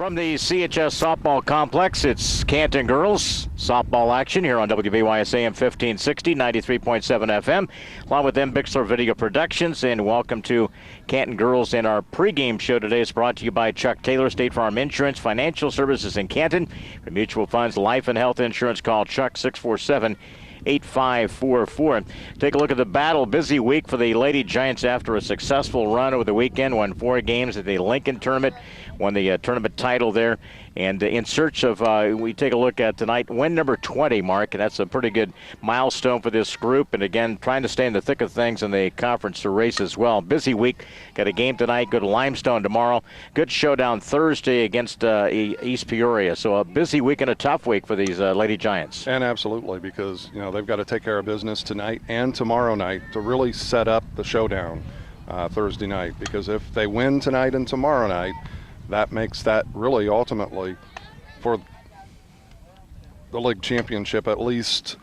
From the CHS softball complex, it's Canton girls softball action here on WBYS AM 1560, 93.7 FM, along with them Bixler Video Productions. And welcome to Canton girls. And our pregame show today is brought to you by Chuck Taylor, State Farm Insurance, Financial Services in Canton. For mutual funds, life and health insurance, call Chuck 647-8544. Take a look at the battle. Busy week for the Lady Giants after a successful run over the weekend. Won 4 games at the Lincoln tournament. Won the tournament title there. And in search of, we take a look at tonight, win number 20, Mark. And that's a pretty good milestone for this group. And again, trying to stay in the thick of things in the conference race as well. Busy week. Got a game tonight. Go to Limestone tomorrow. Good showdown Thursday against East Peoria. So a busy week and a tough week for these Lady Giants. And absolutely, because they've got to take care of business tonight and tomorrow night to really set up the showdown Thursday night. Because if they win tonight and tomorrow night, that makes that really ultimately for the league championship, at least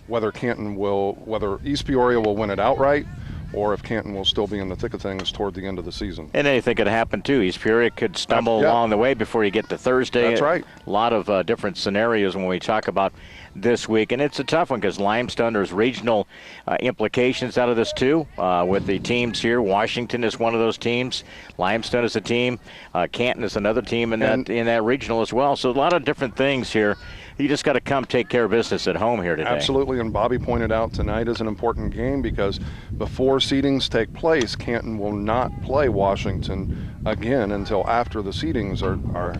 whether East Peoria will win it outright or if Canton will still be in the thick of things toward the end of the season. And anything could happen, too. East Peoria could stumble along the way before you get to Thursday. That's right. A lot of different scenarios when we talk about this week. And it's a tough one because Limestone, there's regional implications out of this, too, with the teams here. Washington is one of those teams. Limestone is a team. Canton is another team in that regional as well. So a lot of different things here. You just got to come take care of business at home here today. Absolutely, and Bobby pointed out tonight is an important game because before seedings take place, Canton will not play Washington again until after the seedings are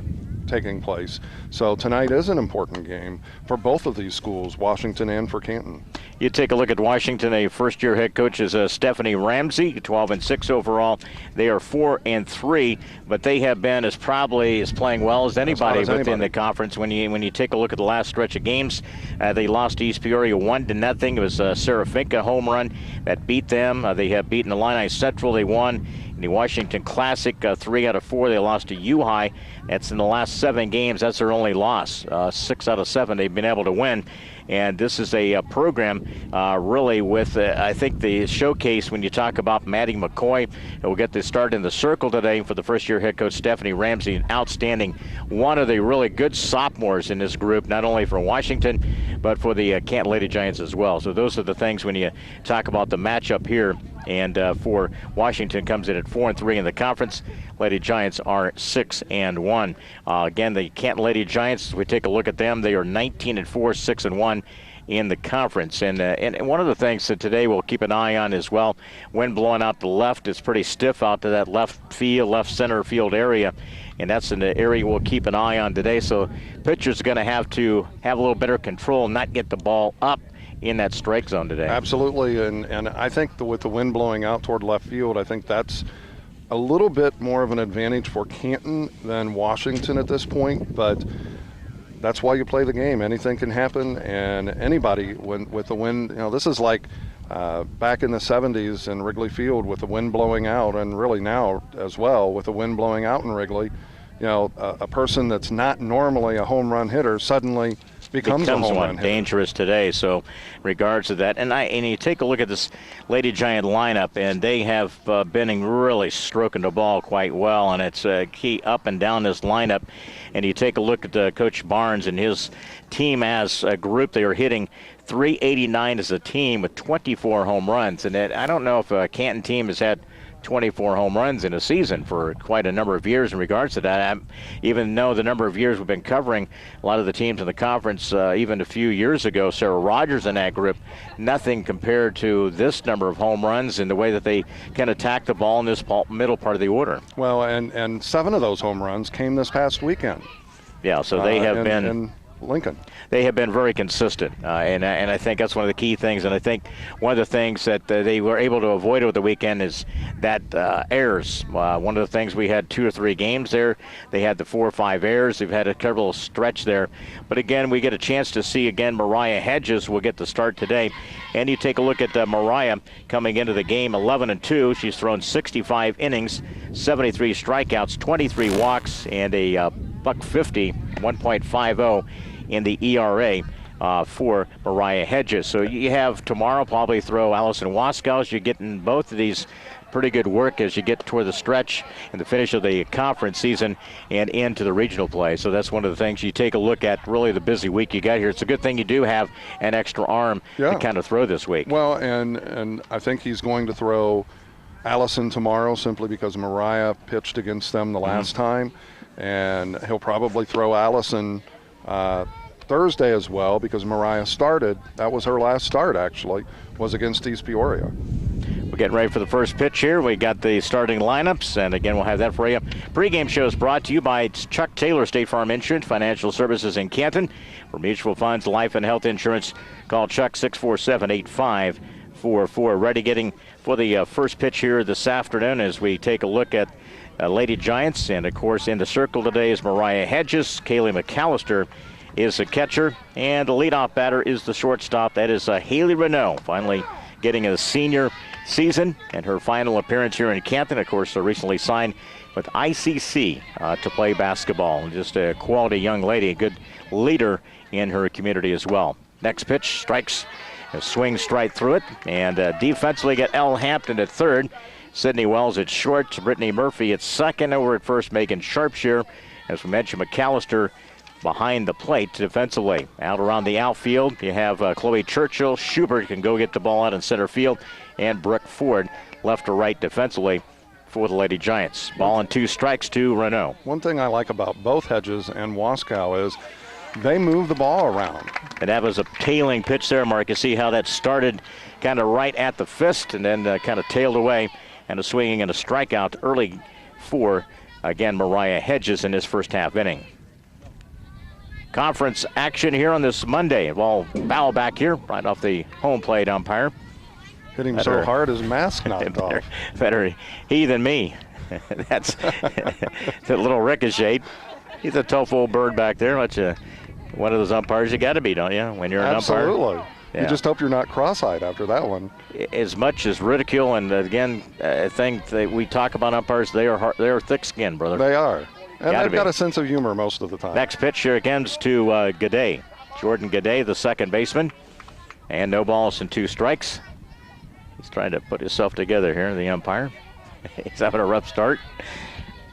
taking place. So tonight is an important game for both of these schools, Washington and for Canton. You take a look at Washington. A first-year head coach is Stephanie Ramsey, 12-6 overall. They are 4-3, but they have been as playing well as anybody within the conference. When you take a look at the last stretch of games, they lost to East Peoria 1-0. It was Sarah Finka home run that beat them. They have beaten Illini Central. They won in the Washington Classic 3 out of 4. They lost to U-High. That's in the last 7 games. That's their only loss. 6 out of 7 they've been able to win. And this is a program really with, I think, the showcase when you talk about Maddie McCoy. We'll get this start in the circle today for the first-year head coach Stephanie Ramsey, an outstanding, one of the really good sophomores in this group, not only for Washington, but for the Canton Lady Giants as well. So those are the things when you talk about the matchup here. And for Washington comes in at 4-3 in the conference. Lady Giants are 6-1. Again, the Canton Lady Giants, we take a look at them. They are 19-4, 6-1 in the conference. And one of the things that today we'll keep an eye on as well, wind blowing out the left. It's pretty stiff out to that left center field area. And that's an area we'll keep an eye on today. So pitchers are going to have a little better control, not get the ball up in that strike zone today. Absolutely, and I think with the wind blowing out toward left field, I think that's a little bit more of an advantage for Canton than Washington at this point, but that's why you play the game. Anything can happen, and anybody, with the wind, this is like back in the 70s in Wrigley Field with the wind blowing out, and really now as well with the wind blowing out in Wrigley, a person that's not normally a home run hitter suddenly becomes a home run hitter. Dangerous today. So regards to that, and you take a look at this Lady Giant lineup, and they have been really stroking the ball quite well, and it's a key up and down this lineup. And you take a look at Coach Barnes and his team as a group. They are hitting .389 as a team with 24 home runs, and I don't know if a Canton team has had 24 home runs in a season for quite a number of years in regards to that. Even though the number of years we've been covering a lot of the teams in the conference, even a few years ago, Sarah Rogers in that group, nothing compared to this number of home runs and the way that they can attack the ball in this middle part of the order. Well, and 7 of those home runs came this past weekend. Yeah, so they have been in Lincoln. They have been very consistent, and I think that's one of the key things. And I think one of the things that they were able to avoid over the weekend is that errors. One of the things, we had 2 or 3 games there. They had the 4 or 5 errors. They've had a terrible stretch there. But again, we get a chance to see Mariah Hedges will get the start today. And you take a look at Mariah coming into the game 11-2. She's thrown 65 innings, 73 strikeouts, 23 walks, and a .50, 1.50 in the ERA for Mariah Hedges. So you have tomorrow probably throw Allison Waskow. You're getting both of these pretty good work as you get toward the stretch and the finish of the conference season and into the regional play. So that's one of the things you take a look at, really the busy week you got here. It's a good thing you do have an extra arm to kind of throw this week. Well, and I think he's going to throw Allison tomorrow simply because Mariah pitched against them the last time. And he'll probably throw Allison Thursday as well because Mariah started. That was her last start, actually, was against East Peoria. We're getting ready for the first pitch here. We got the starting lineups, and again, we'll have that for you. Pre-game show is brought to you by Chuck Taylor State Farm Insurance, Financial Services in Canton. For mutual funds, life and health insurance, call Chuck 647-8544. Ready getting for the first pitch here this afternoon as we take a look at Lady Giants. And, of course, in the circle today is Mariah Hedges. Kaylee McAllister is the catcher, and the leadoff batter is the shortstop. That is Haley Renault, finally getting a senior season and her final appearance here in Canton. Of course, recently signed with ICC to play basketball. Just a quality young lady, a good leader in her community as well. Next pitch, strikes, swings right through it, and defensively get Elle Hampton at third. Sydney Wells at short, Brittany Murphy at second, over at first Megan Sharpshire. As we mentioned, McAllister behind the plate defensively. Out around the outfield, you have Chloe Churchill. Schubert can go get the ball out in center field, and Brooke Ford left to right defensively for the Lady Giants. Ball and 2 strikes to Renault. One thing I like about both Hedges and Waskow is they move the ball around. And that was a tailing pitch there, Mark. You see how that started kind of right at the fist and then kind of tailed away, and a swinging and a strikeout early for, again, Mariah Hedges in his first half inning. Conference action here on this Monday. Ball foul back here, right off the home plate umpire. Hit him so hard his mask knocked off. Better he than me. That's that little ricochet. He's a tough old bird back there. One of those umpires you got to be, don't you, when you're an umpire? Absolutely. Yeah. You just hope you're not cross-eyed after that one. As much as ridicule, and again, I think that we talk about umpires, they are thick-skinned, brother. They are. And they've got a sense of humor most of the time. Next pitch here again is to Gaudet. Jordan Gaudet, the second baseman. And no balls and 2 strikes. He's trying to put himself together here, the umpire. He's having a rough start.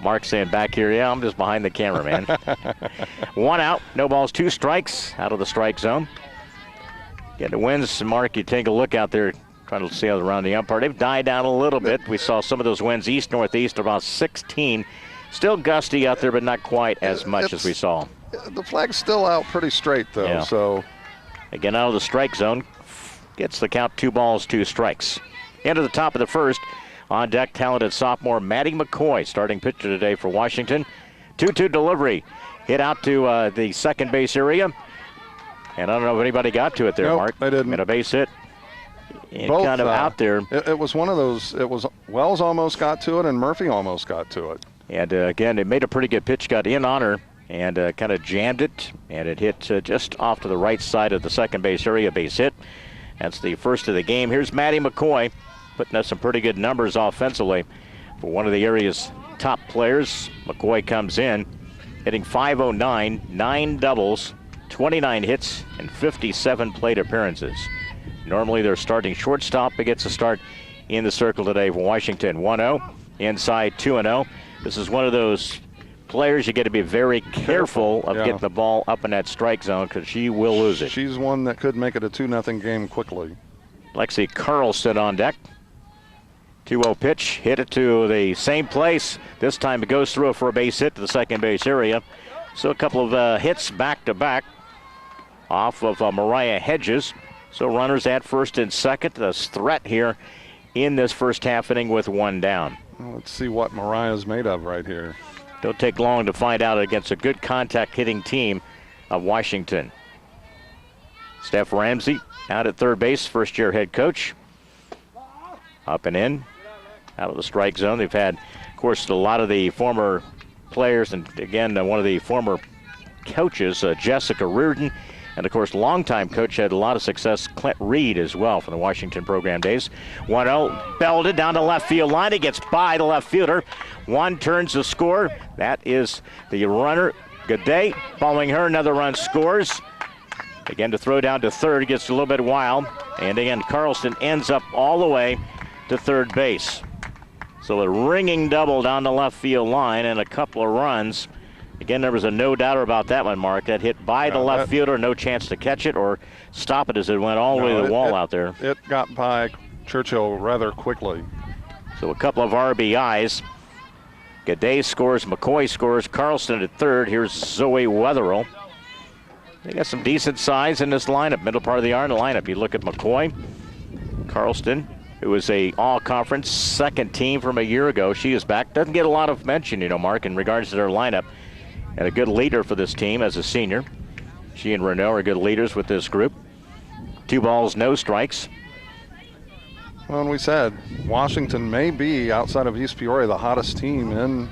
Mark saying back here, yeah, I'm just behind the camera, man. 1 out, no balls, 2 strikes out of the strike zone. Getting the winds, Mark, you take a look out there, trying to see around the umpire. They've died down a little bit. We saw some of those winds east-northeast, about 16. Still gusty out there, but not quite as much as we saw. The flag's still out pretty straight, though. Yeah. So again, out of the strike zone, gets the count, 2 balls, 2 strikes. Into the top of the first, on deck, talented sophomore Maddie McCoy, starting pitcher today for Washington. 2-2 delivery, hit out to the second base area, and I don't know if anybody got to it there, nope, Mark. They didn't. And a base hit. And both kind of out there. It was one of those. It was Wells almost got to it, and Murphy almost got to it. And again, it made a pretty good pitch, got in on her, and kind of jammed it, and it hit just off to the right side of the second base area, base hit. That's the first of the game. Here's Maddie McCoy, putting up some pretty good numbers offensively for one of the area's top players. McCoy comes in, hitting .509, 9 doubles, 29 hits, and 57 plate appearances. Normally they're starting shortstop, but gets a start in the circle today for Washington. 1-0, inside 2-0. This is one of those players you got to be very careful of getting the ball up in that strike zone because she will lose it. She's one that could make it a 2-0 game quickly. Lexi Carlson on deck. 2-0 pitch, hit it to the same place. This time it goes through for a base hit to the second base area. So a couple of hits back-to-back off of Mariah Hedges. So runners at first and second. The threat here in this first half inning with 1 down. Well, let's see what Mariah's made of right here. Don't take long to find out against a good contact hitting team of Washington. Steph Ramsey out at third base, first-year head coach. Up and in, out of the strike zone. They've had, of course, a lot of the former players, and again, one of the former coaches, Jessica Reardon, and of course, longtime coach, had a lot of success, Clint Reed as well from the Washington program days. 1-0, belted down to left field line. He gets by the left fielder. 1 turns the score. That is the runner, Gaudet. Following her, another run scores. Again, to throw down to third, gets a little bit wild. And again, Carlson ends up all the way to third base. So a ringing double down the left field line and a couple of runs. Again, there was a no doubter about that one, Mark. That hit by the left fielder, no chance to catch it or stop it as it went all the way to the wall out there. It got by Churchill rather quickly. So a couple of RBIs. Gaudet scores, McCoy scores, Carlston at third. Here's Zoe Wetherill. They got some decent size in this lineup, middle part of the lineup. You look at McCoy, Carlston, who was a all-conference second team from a year ago. She is back. Doesn't get a lot of mention, Mark, in regards to their lineup. And a good leader for this team as a senior. She and Renault are good leaders with this group. 2 balls, no strikes. Well, and we said Washington may be, outside of East Peoria, the hottest team in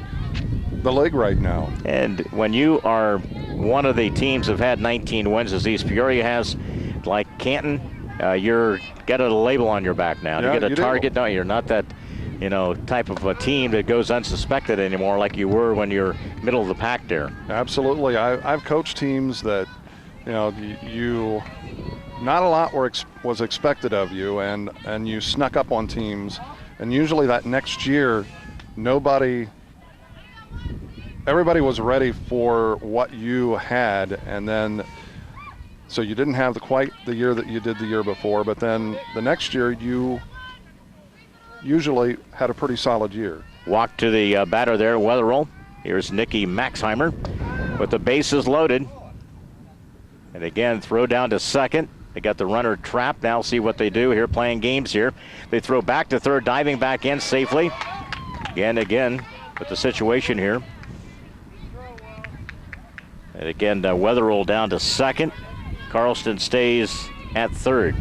the league right now. And when you are one of the teams that have had 19 wins as East Peoria has, like Canton, you're got a label on your back now. Yeah, you get a target. No, you're not that type of a team that goes unsuspected anymore like you were when you're middle of the pack there. Absolutely. I've coached teams that, you not a lot was expected of you, and you snuck up on teams, and usually that next year, everybody was ready for what you had, and then so you didn't have quite the year that you did the year before, but then the next year you usually had a pretty solid year. Walk to the batter there, Wetherill. Here's Nikki Maxheimer with the bases loaded. And again, throw down to second. They got the runner trapped. Now see what they do here, playing games here. They throw back to third, diving back in safely. Again, with the situation here. And again, Wetherill down to second. Carlston stays at third.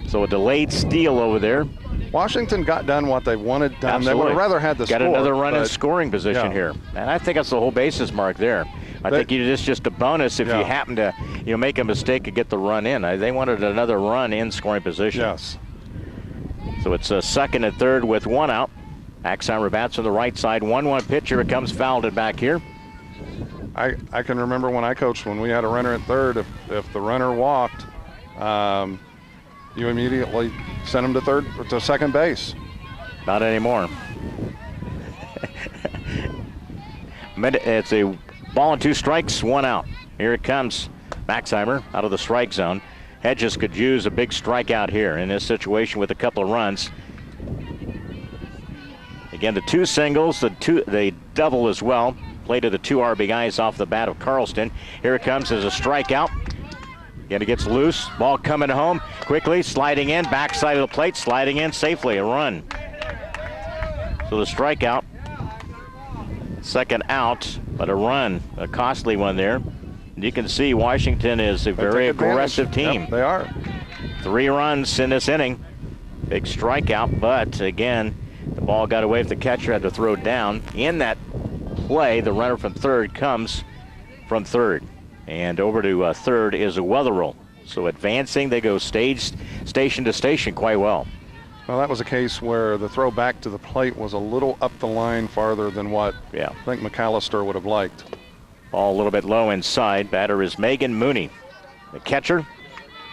So a delayed steal over there. Washington got done what they wanted done. Absolutely. They would have rather had the got score. Another run in scoring position here. And I think that's the whole basis mark there. I think it's just a bonus if you happen to make a mistake and get the run in. They wanted another run in scoring position. Yes. So it's a second and third with 1 out. Maxheimer bats on the right side. 1-1 pitch. Here it comes, fouled it back here. I can remember when I coached, when we had a runner at third, if the runner walked, you immediately sent him to second base. Not anymore. It's a ball and 2 strikes, 1 out. Here it comes. Maxheimer out of the strike zone. Hedges could use a big strikeout here in this situation with a couple of runs. Again, the 2 singles, they double as well. Play to the 2 RBIs off the bat of Carlston. Here it comes as a strikeout. Again, it gets loose. Ball coming home quickly, sliding in, backside of the plate, sliding in safely, a run. So the strikeout, second out, but a run, a costly one there. And you can see Washington is a very aggressive team. Yep, they are. 3 runs in this inning. Big strikeout, but again, the ball got away from the catcher, had to throw it down. In that play, the runner from third comes from third. And over to third is a Wetherill. So advancing, they go station to station quite well. Well, that was a case where the throw back to the plate was a little up the line farther than what I think McAllister would have liked. Ball a little bit low inside. Batter is Megan Mooney. The catcher,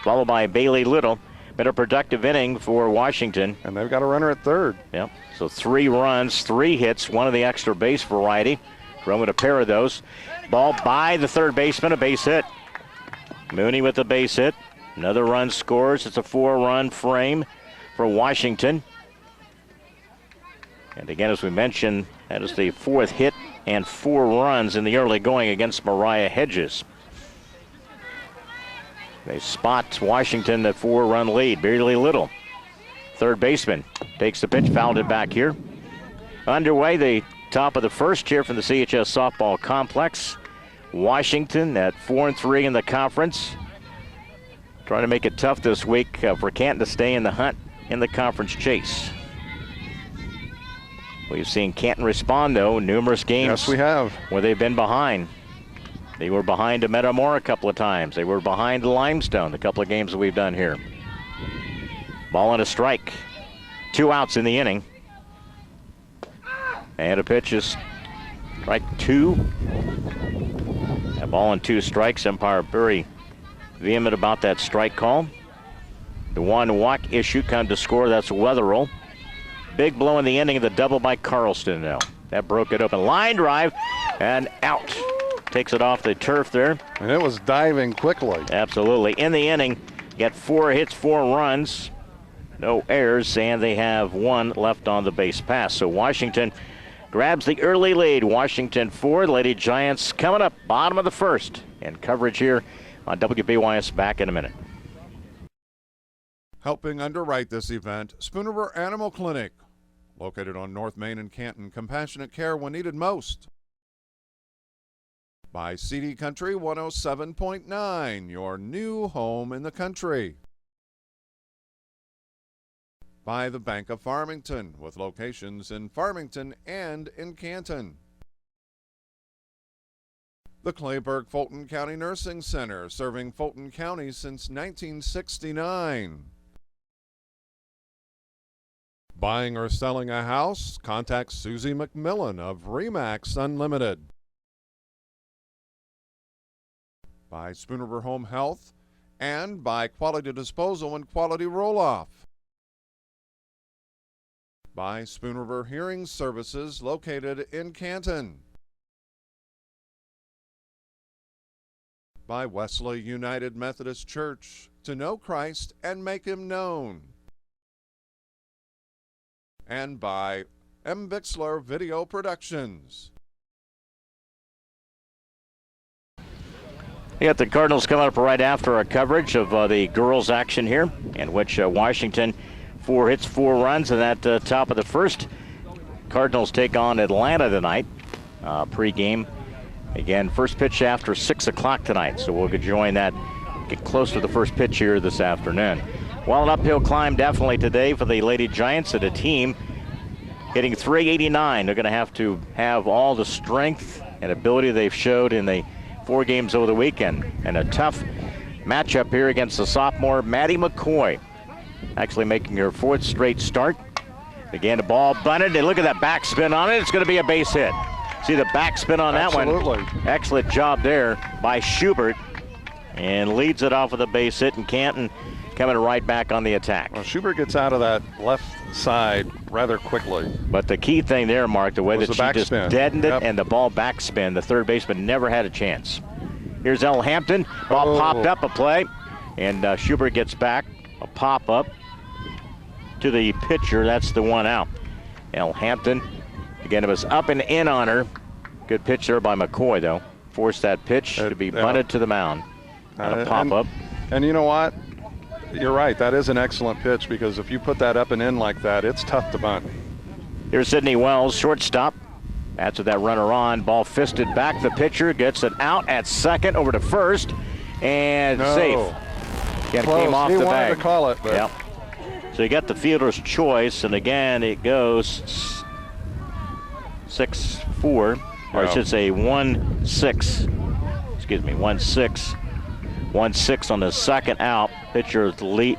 followed by Bailey Little. Been a productive inning for Washington. And they've got a runner at third. Yep. So 3 runs, 3 hits, 1 of the extra base variety. Throwing a pair of those. Ball by the third baseman, a base hit. Mooney with the base hit. Another run scores. It's a 4-run frame for Washington. And again, as we mentioned, that is the 4th hit and 4 runs in the early going against Mariah Hedges. They spot Washington at 4-run lead. Bailey Little, third baseman, takes the pitch, fouled it back here. Underway, the top of the first here from the CHS softball complex. Washington at 4-3 in the conference. Trying to make it tough this week for Canton to stay in the hunt in the conference chase. We've seen Canton respond, though, numerous games. Yes, we have. Where they've been behind. They were behind to Metamora a couple of times. They were behind to Limestone, the couple of games that we've done here. Ball and a strike. 2 outs in the inning. And a pitch is strike 2. A ball and 2 strikes. Umpire very vehement about that strike call. The 1 walk issue come to score. That's Wetherill. Big blow in the ending of the double by Carlston, though. That broke it open. Line drive and out. Takes it off the turf there. And it was diving quickly. Absolutely. In the inning, got 4 hits, 4 runs, no errors, and they have 1 left on the base pass. So Washington grabs the early lead. Washington 4, Lady Giants coming up bottom of the first. And coverage here on WBYS back in a minute. Helping underwrite this event, Spoon River Animal Clinic, located on North Main and Canton. Compassionate care when needed most. By CD Country 107.9, your new home in the country. By the Bank of Farmington, with locations in Farmington and in Canton. The Clayburgh Fulton County Nursing Center, serving Fulton County since 1969. Buying or selling a house? Contact Susie McMillan of RE/MAX Unlimited. By Spoon River Home Health, and by Quality Disposal and Quality Roll-Off. By Spoon River Hearing Services, located in Canton. By Wesley United Methodist Church, to know Christ and make Him known. And by M. Bixler Video Productions. You got the Cardinals coming up right after our coverage of the girls' action here, in which Washington 4 hits, 4 runs, and at the top of the first, Cardinals take on Atlanta tonight, pre-game. Again, first pitch after 6 o'clock tonight, so we'll join that, get close to the first pitch here this afternoon. Well, an uphill climb definitely today for the Lady Giants, and a team hitting .389. They're going to have all the strength and ability they've showed in the 4 games over the weekend. And a tough matchup here against the sophomore Maddie McCoy, actually making her 4th straight start. Again, the ball bunted, and look at that backspin on it. It's going to be a base hit. See the backspin on that one. Excellent job there by Schubert, and leads it off with a base hit, and Canton coming right back on the attack. Well, Schubert gets out of that left side rather quickly. But the key thing there, Mark, the way that she just deadened it, and the ball backspin, the third baseman never had a chance. Here's El Hampton. Ball popped up a play, and Schubert gets back. A pop-up to the pitcher. That's the one out. El Hampton, again, it was up and in on her. Good pitch there by McCoy, though. Forced that pitch to be bunted to the mound on a pop-up. And you know what? You're right. That is an excellent pitch, because if you put that up and in like that, it's tough to bunt. Here's Sydney Wells, shortstop. That's with that runner on. Ball fisted back. The pitcher gets it out at second, over to first, and safe. Again, came off the bag. He wanted to call it, but. Yep. So you got the fielder's choice, and again it goes 6-4, or I should say 1-6. Excuse me, 1-6. 1-6 on the second out. Pitcher lead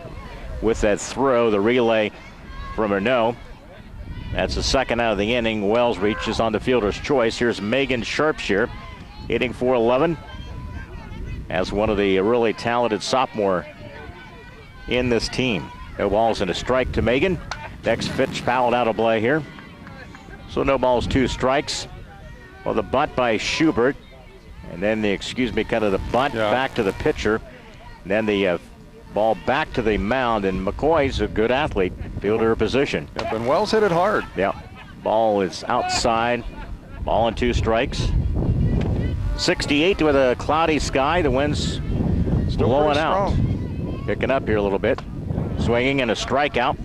with that throw, the relay from Renault. That's the second out of the inning. Wells reaches on the fielder's choice. Here's Megan Sharpshire hitting .411 as one of the really talented sophomore in this team. No balls and a strike to Megan. Next pitch fouled out of play here. So no balls, 2 strikes. Well, the bunt by Schubert. And then kind of the bunt back to the pitcher. And then the ball back to the mound, and McCoy's a good athlete, fielder position. Yep, and Wells hit it hard. Yeah, ball is outside, ball and 2 strikes. 68 with a cloudy sky, the wind's still blowing out. Picking up here a little bit. Swinging and a strikeout.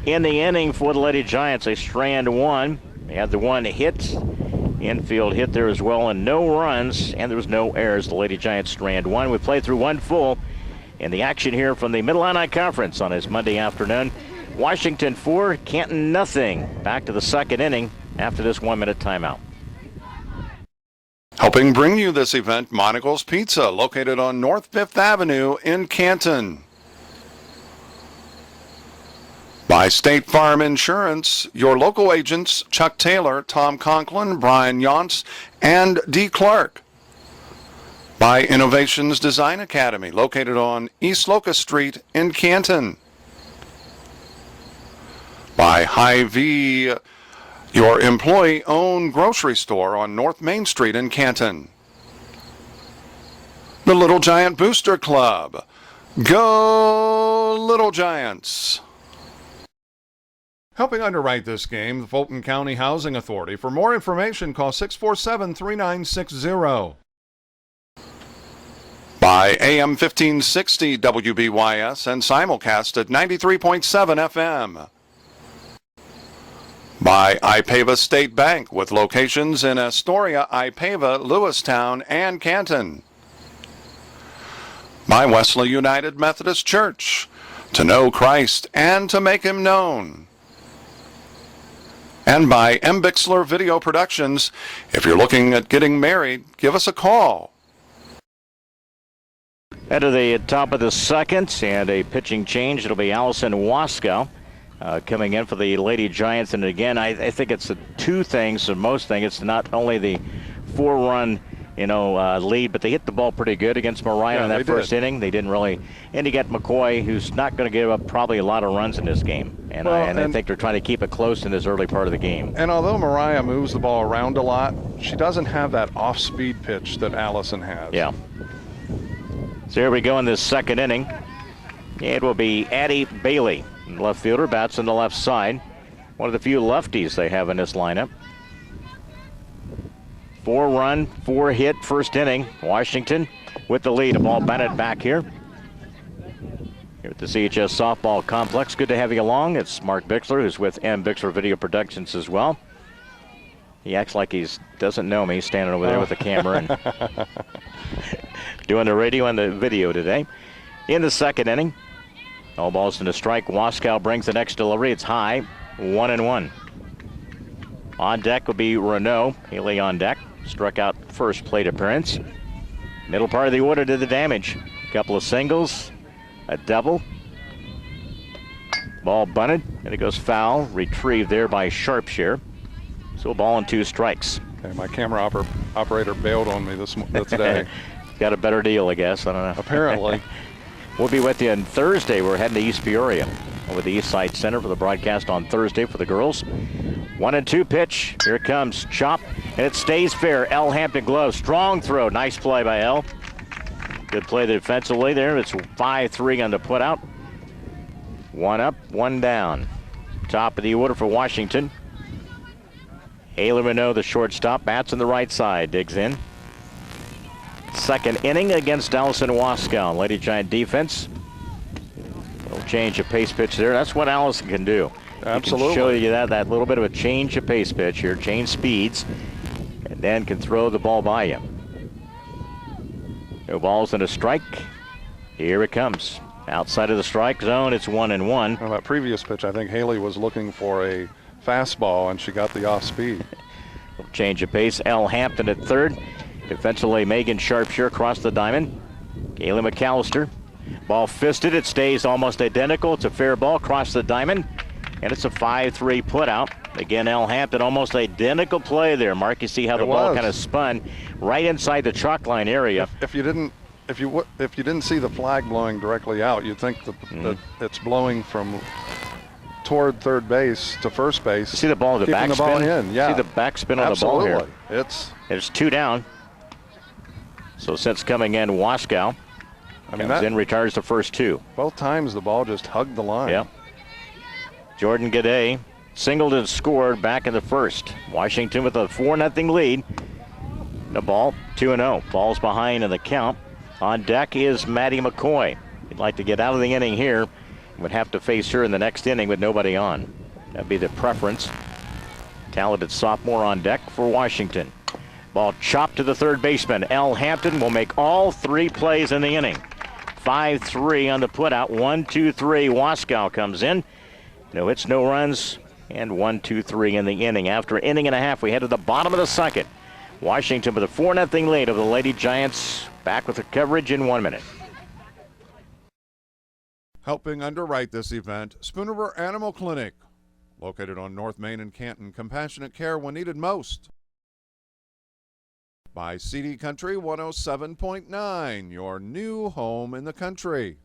In the inning for the Lady Giants, they strand 1. They had the 1 hit. Infield hit there as well, and no runs, and there was no errors. The Lady Giants strand 1. We play through 1 full in the action here from the Mid-Atlantic Conference on this Monday afternoon. Washington 4, Canton nothing. Back to the second inning after this 1-minute timeout. Helping bring you this event, Monocle's Pizza, located on North 5th Avenue in Canton. By State Farm Insurance, your local agents Chuck Taylor, Tom Conklin, Brian Yonts, and D. Clark. By Innovations Design Academy, located on East Locust Street in Canton. By Hy-Vee, your employee-owned grocery store on North Main Street in Canton. The Little Giant Booster Club. Go Little Giants! Helping underwrite this game, the Fulton County Housing Authority. For more information, call 647-3960. By AM 1560 WBYS and simulcast at 93.7 FM. By Ipava State Bank with locations in Astoria, Ipava, Lewistown, and Canton. By Wesley United Methodist Church, to know Christ and to make Him known. And by M. Bixler Video Productions. If you're looking at getting married, give us a call. Head to the top of the second, and a pitching change. It'll be Allison Waskow coming in for the Lady Giants. And again, I think it's two things, or most things. It's not only the 4-run lead, but they hit the ball pretty good against Mariah in that first inning. They didn't really, and you got McCoy, who's not going to give up probably a lot of runs in this game. And I think they're trying to keep it close in this early part of the game. And although Mariah moves the ball around a lot, she doesn't have that off-speed pitch that Allison has. Yeah. So here we go in this second inning. It will be Addie Bailey, left fielder, bats on the left side. One of the few lefties they have in this lineup. 4-run, 4-hit first inning. Washington with the lead. A ball batted back here. Here at the CHS Softball Complex. Good to have you along. It's Mark Bixler, who's with M. Bixler Video Productions as well. He acts like he doesn't know me. He's standing over there with the camera and doing the radio and the video today. In the second inning, all balls in a strike. Waskow brings the next delivery. It's high, 1-1. On deck will be Renault. Haley on deck. Struck out first plate appearance. Middle part of the order did the damage. A couple of singles, a double. Ball bunted, and it goes foul. Retrieved there by Sharpshire. So a ball and 2 strikes. Okay, my camera operator bailed on me today. Got a better deal, I guess. I don't know. Apparently. We'll be with you on Thursday. We're heading to East Peoria over the East Side Center for the broadcast on Thursday for the girls. 1-2 pitch. Here it comes. Chop. And it stays fair. L. Hampton glove. Strong throw. Nice play by L. Good play defensively there. It's 5-3 on the put out. 1 up, 1 down. Top of the order for Washington. Haley Renault, the shortstop. Bats on the right side. Digs in. Second inning against Allison Waskow. Lady Giant defense. Little change of pace pitch there. That's what Allison can do. Absolutely. Can show you that little bit of a change of pace pitch here, change speeds, and then can throw the ball by you. No balls and a strike. Here it comes. Outside of the strike zone, it's 1-1. Well, that previous pitch, I think Haley was looking for a fastball, and she got the off speed. Little change of pace. L. Hampton at third. Defensively, Megan Sharpshire across the diamond. Kayla McAllister. Ball fisted. It stays almost identical. It's a fair ball across the diamond. And it's a 5-3 put out. Again, L. Hampton, almost identical play there. Mark, you see how the ball kind of spun right inside the chalk line area. If you didn't see the flag blowing directly out, you'd think that it's blowing from toward third base to first base. You see the ball, the backspin? The ball in, yeah. See the backspin on the ball here. It's 2 down. So since coming in, Waskow comes in, retires the first 2. Both times the ball just hugged the line. Yeah. Jordan Gaudet singled and scored back in the first. Washington with a 4-0 lead. The ball, 2-0. Ball's behind in the count. On deck is Maddie McCoy. He'd like to get out of the inning here. Would have to face her in the next inning with nobody on. That'd be the preference. Talented sophomore on deck for Washington. Ball chopped to the third baseman. L. Hampton will make all 3 plays in the inning. 5-3 on the putout. 1-2-3. Waskow comes in. No hits, no runs, and 1-2-3 in the inning. After an inning and a half, we head to the bottom of the second. Washington with a 4-0 lead over the Lady Giants. Back with the coverage in 1 minute. Helping underwrite this event, Spooner Animal Clinic. Located on North Main in Canton, compassionate care when needed most. By CD Country 107.9, your new home in the country.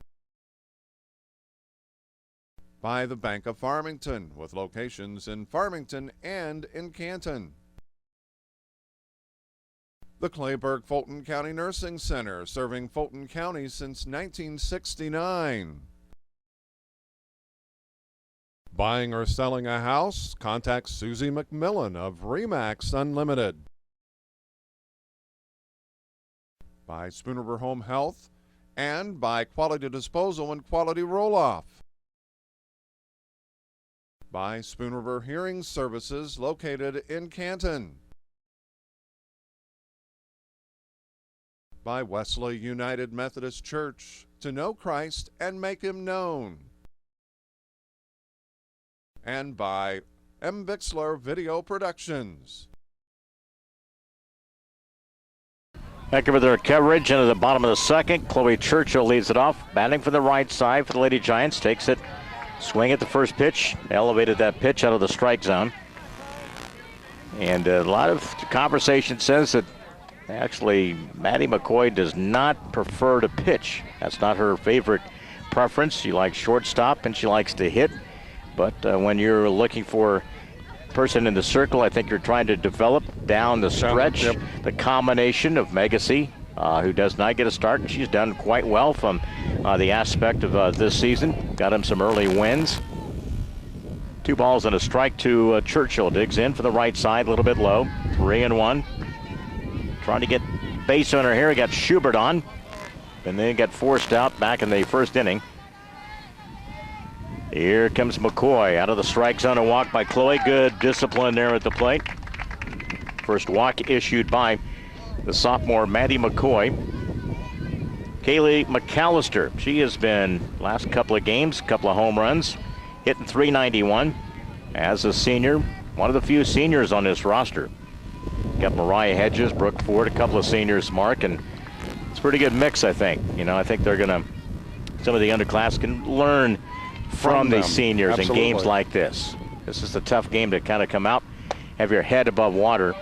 by the Bank of Farmington, with locations in Farmington and in Canton. The Clayburgh Fulton County Nursing Center, serving Fulton County since 1969. Buying or selling a house? Contact Susie McMillan of Remax Unlimited. By Spoon River Home Health and by Quality Disposal and Quality Roll-Off. By Spoon River Hearing Services, located in Canton. By Wesley United Methodist Church, to know Christ and make Him known. And by M. Bixler Video Productions. Back over their coverage into the bottom of the second. Chloe Churchill leads it off, batting for the right side for the Lady Giants. Takes it, swing at the first pitch, elevated that pitch out of the strike zone. And a lot of conversation says that actually Maddie McCoy does not prefer to pitch. That's not her favorite preference. She likes shortstop and she likes to hit. But when you're looking for person in the circle, I think you're trying to develop down the stretch. Yep. The combination of Megacy, who does not get a start, and she's done quite well from the aspect of this season. Got him some early wins. 2 balls and a strike to Churchill. Digs in for the right side, a little bit low. 3-1. Trying to get base runner here. He got Schubert on, and then got forced out back in the first inning. Here comes McCoy out of the strike zone. A walk by Chloe. Good discipline there at the plate. First walk issued by the sophomore Maddie McCoy. Kaylee McAllister. She has been last couple of games, couple of home runs, hitting .391 as a senior. One of the few seniors on this roster. Got Mariah Hedges, Brooke Ford, a couple of seniors, Mark, and it's a pretty good mix, I think. You know, I think they're going to, some of the underclass can learn from the seniors. Absolutely. In games like this. This is a tough game to kind of come out, have your head above water.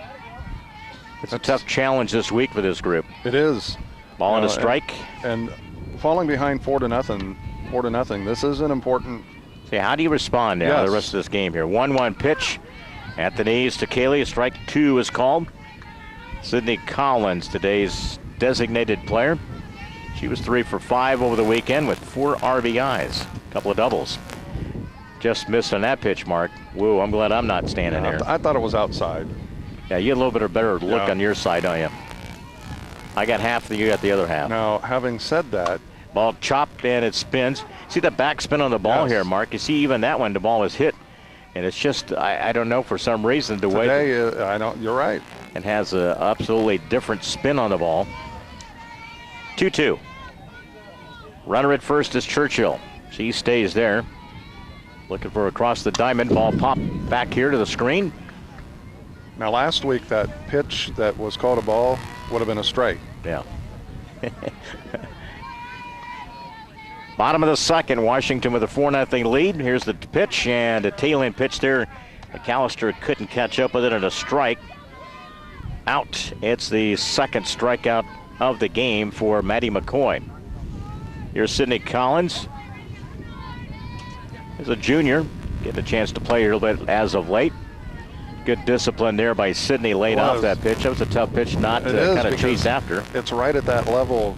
It's a tough challenge this week for this group. It is. Ball and a strike. And falling behind 4-0, this is an important. See, how do you respond now the rest of this game here? 1-1 pitch at the knees to Kaylee. Strike 2 is called. Sydney Collins, today's designated player. She was 3 for 5 over the weekend with 4 RBIs. Couple of doubles. Just missed on that pitch, Mark. Woo, I'm glad I'm not standing there. I thought it was outside. Yeah, you had a little bit of better look on your side, don't you? I got half, you got the other half. Now, having said that. Ball chopped and it spins. See the back spin on the ball here, Mark? You see even that one, the ball is hit. And it's just, I don't know, for some reason, the way. Today, I don't, you're right. It has an absolutely different spin on the ball. 2-2. Runner at first is Churchill. She stays there. Looking for across the diamond. Ball popped back here to the screen. Now, last week, that pitch that was called a ball would have been a strike. Yeah. Bottom of the second, Washington with a 4-0 lead. Here's the pitch, and a tail-end pitch there. McAllister couldn't catch up with it, and a strike. Out. It's the second strikeout of the game for Maddie McCoy. Here's Sydney Collins. As a junior, getting a chance to play a little bit as of late. Good discipline there by Sydney late off that pitch. That was a tough pitch not to kind of chase after. It's right at that level,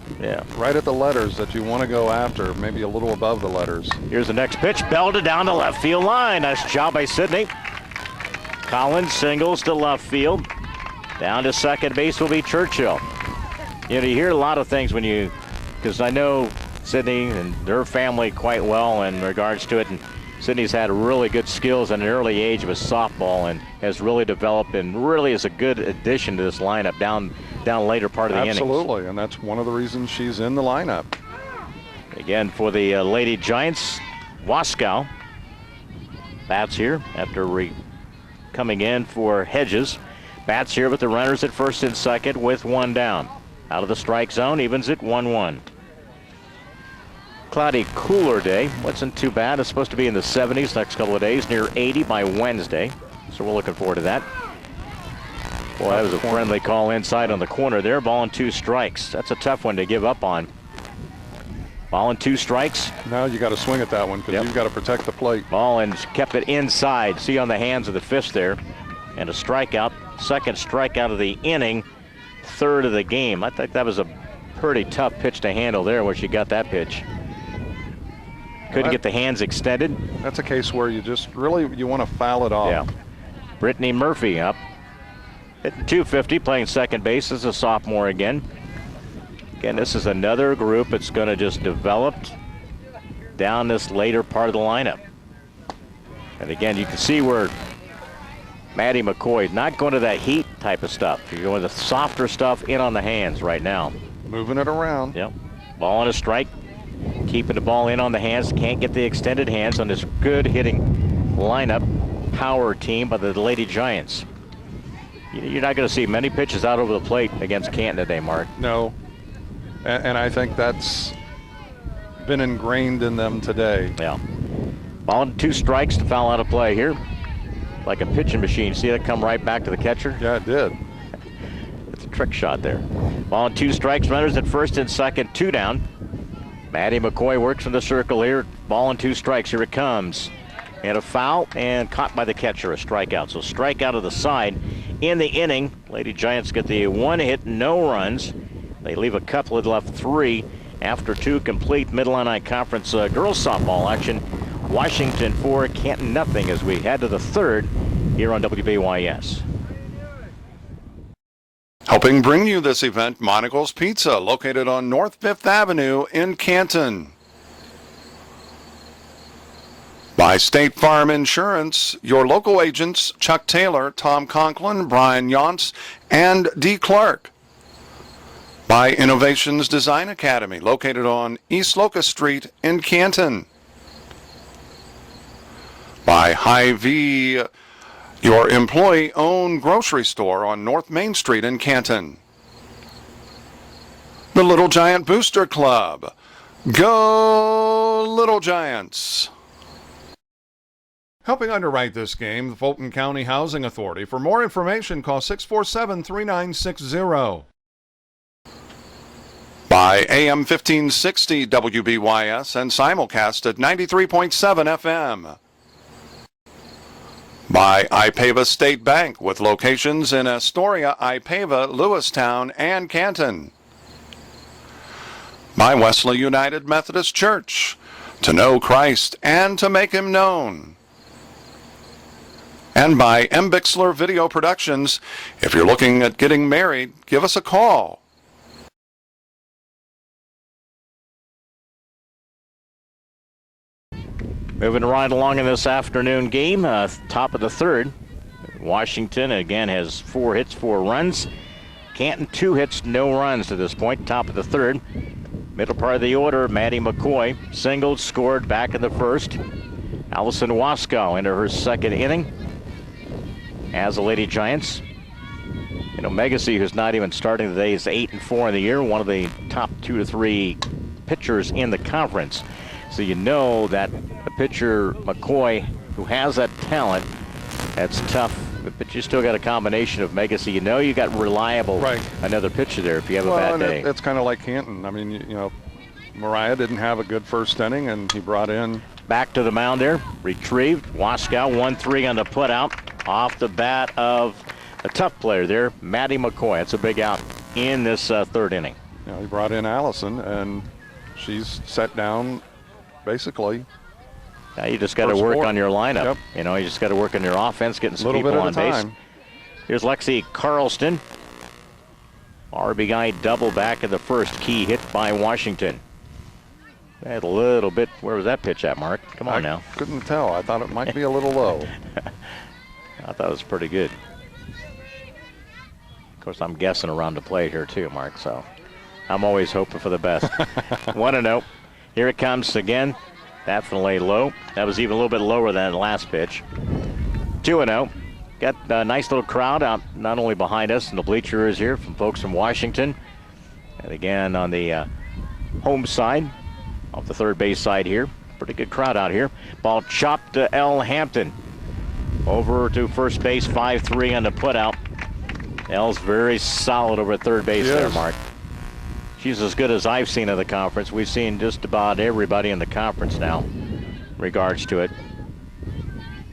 right at the letters that you want to go after, maybe a little above the letters. Here's the next pitch, belted down the left field line. Nice job by Sydney. Collins singles to left field. Down to second base will be Churchill. You know, you hear a lot of things when you, because I know Sydney and her family quite well in regards to it, and Sydney's had really good skills at an early age with softball and has really developed and really is a good addition to this lineup down later part of the innings. Absolutely, and that's one of the reasons she's in the lineup. Again, for the Lady Giants, Waskow bats here after coming in for Hedges. Bats here with the runners at first and second with one down. Out of the strike zone, evens it 1-1. Cloudy, cooler day. Wasn't too bad. It's supposed to be in the 70s next couple of days, near 80 by Wednesday. So we're looking forward to that. Boy, that was a friendly call inside on the corner there. Ball and 2 strikes. That's a tough one to give up on. Ball and 2 strikes. Now you got to swing at that one because you've got to protect the plate. Ball and kept it inside. See on the hands of the fist there. And a strikeout. Second strikeout of the inning. Third of the game. I think that was a pretty tough pitch to handle there when she got that pitch. Couldn't get the hands extended. That's a case where you just really want to foul it off. Yeah. Brittany Murphy up at 250, playing second base as a sophomore again. Again, this is another group that's going to just develop down this later part of the lineup. And again, you can see where Maddie McCoy is not going to that heat type of stuff. You're going to the softer stuff in on the hands right now. Moving it around. Yep. Ball on a strike. Keeping the ball in on the hands. Can't get the extended hands on this good hitting lineup. Power team by the Lady Giants. You're not going to see many pitches out over the plate against Canton today, Mark. No. And I think that's been ingrained in them today. Yeah. Ball and 2 strikes to foul out of play here. Like a pitching machine. See that come right back to the catcher? Yeah, it did. It's a trick shot there. Ball and 2 strikes. Runners at first and second. 2 down. Maddie McCoy works in the circle here. Ball and 2 strikes. Here it comes. And a foul and caught by the catcher. A strikeout. So strikeout of the side in the inning. Lady Giants get the 1 hit, no runs. They leave a couple of left 3 after 2 complete Mid-Illini Conference girls softball action. Washington 4, Canton nothing as we head to the third here on WBYS. Helping bring you this event, Monocle's Pizza, located on North 5th Avenue in Canton. By State Farm Insurance, your local agents Chuck Taylor, Tom Conklin, Brian Yonts, and D. Clark. By Innovations Design Academy, located on East Locust Street in Canton. By Hy-Vee, your employee-owned grocery store on North Main Street in Canton. The Little Giant Booster Club. Go Little Giants! Helping underwrite this game, the Fulton County Housing Authority. For more information, call 647-3960. By AM 1560 WBYS and simulcast at 93.7 FM. By Ipava State Bank with locations in Astoria, Ipava, Lewistown, and Canton. By Wesley United Methodist Church, to know Christ and to make him known. And by M. Bixler Video Productions. If you're looking at getting married, give us a call. Moving right along in this afternoon game, top of the third. Washington again has 4 hits, 4 runs. Canton 2 hits, no runs to this point. Top of the third. Middle part of the order, Maddie McCoy singled, scored back in the first. Allison Waskow into her second inning as the Lady Giants. You know, Megacy, who's not even starting today, is 8-4 in the year, one of the top 2 to 3 pitchers in the conference. So you know that the pitcher, McCoy, who has that talent, that's tough. But you still got a combination of Megacy. You know you got reliable another pitcher there if you have a bad day. It's kind of like Canton. I mean, you know, Mariah didn't have a good first inning, and he brought in. Back to the mound there, retrieved. Waskow 1-3 on the putout off the bat of a tough player there, Maddie McCoy. It's a big out in this third inning. You know, he brought in Allison, and she's set down basically. Now you just got to work on your lineup. Yep. You know, you just got to work on your offense, getting some people on base. Here's Lexi Carlston. RBI double back in the first, key hit by Washington. Had a little bit. Where was that pitch at, Mark? Come on now. Couldn't tell. I thought it might be a little low. I thought it was pretty good. Of course, I'm guessing around the plate here too, Mark. So I'm always hoping for the best. 1-0. Here it comes again. Definitely low. That was even a little bit lower than the last pitch. 2-0. Got a nice little crowd out, not only behind us in the bleachers here from folks from Washington, and again on the home side, off the third base side here. Pretty good crowd out here. Ball chopped to L. Hampton. Over to first base, 5-3 on the putout. L's very solid over at third base there, Mark. She's as good as I've seen in the conference. We've seen just about everybody in the conference now in regards to it.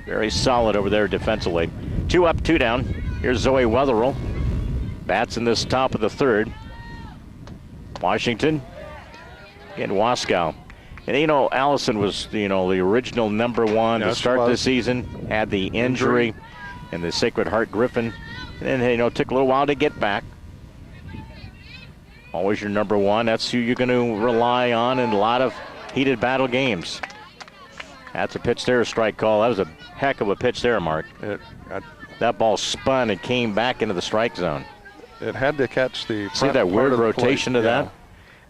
Very solid over there defensively. 2 up, 2 down. Here's Zoe Wetherill. Bats in this top of the third. Washington and Waskow. And you know, Allison was, you know, the original #1 to start the season. Had the injury and the Sacred Heart Griffin. And then, you know, it took a little while to get back. Always your #1. That's who you're going to rely on in a lot of heated battle games. That's a pitch there, a strike call. That was a heck of a pitch there, Mark. That ball spun and came back into the strike zone. It had to catch the front. See that weird rotation of yeah. that?